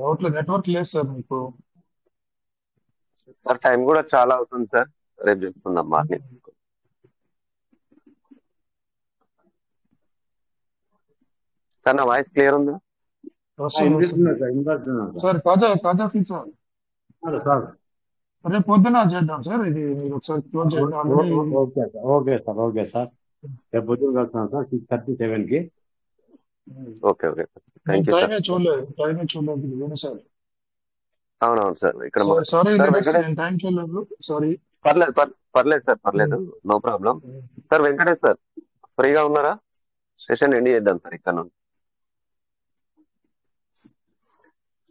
అవుట్లో నెట్వర్క్ లేదు సార్ మీకు. సార్ టైం కూడా చాలా అవుతుంది సార్, రేపు చూసుకుందాం మార్నింగ్. సార్ నా వాయిస్ క్లియర్ ఉందా? సార్ కాజా ఫీల్ సార్, రేపు పొద్దున చేద్దాం సార్. ఇది మీరు ఒకసారి క్లోజ్ చేయండి. Okay sir. రేపు పొద్దున కలుస్తాను సార్ 6:37కి. Okay sir, thank you sir. టైమే చూడలేదు సార్. అవునవును సార్. ఇక్కడ సారీ టైం చూడలేదు, సారీ. పర్లేదు సార్, పర్లేదు, no problem. Sir Venkatesh sir ఫ్రీగా ఉన్నారా? సెషన్ ఎండ్ చేద్దాం సార్ ఇక్కడ నుండి.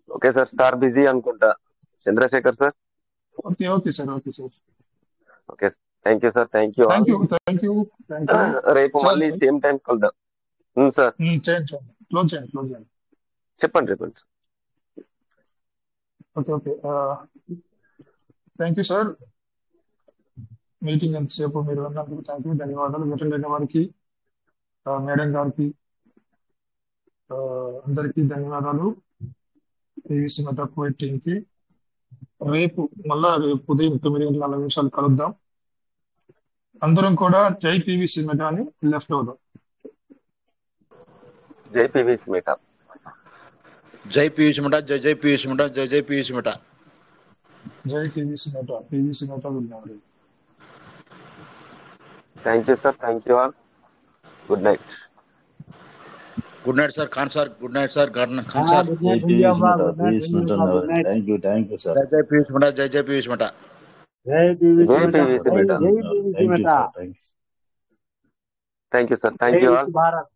ఓకే సార్, స్టార్ బిజీ అనుకుంటా. Chandrashekar sir. Okay sir. Okay, thank you sir. Thank you. రేపు మళ్ళీ సేమ్ టైం కలుద్దాం సార్. క్లోజ్ చేయండి. చెప్పండి sir. Okay. Thank you sir. Meeting ఎంతసేపు మీరు అన్నందుకు థ్యాంక్ యూ, ధన్యవాదాలు. అటెండ్ అయిన వారికి, మేడం గారికి, అందరికీ ధన్యవాదాలు. PVC Meta Kuwait టీమ్ కి. రేపు ఉదయం 9:40 కలుద్దాం. అందరం కూడా జై PVC Meta అని లెఫ్ట్ అవుదాం. జై PVC Meta. జై PVC Meta. జై PVC Meta. జై PVC Meta. జై PVC Meta. PVC Meta will never end. Thank you sir. Thank you all. Good night. Good night sir Khan sir. Good night sir Khan sir. Good night good night. Thank you sir. జై జై పీయూష్ మఠ. జై జై పీయూష్ మఠ. జై PVC జై Math. PVC జై మఠ. జై PVC మఠ. Thank you sir. Thank you జై ఆల్. భారత్.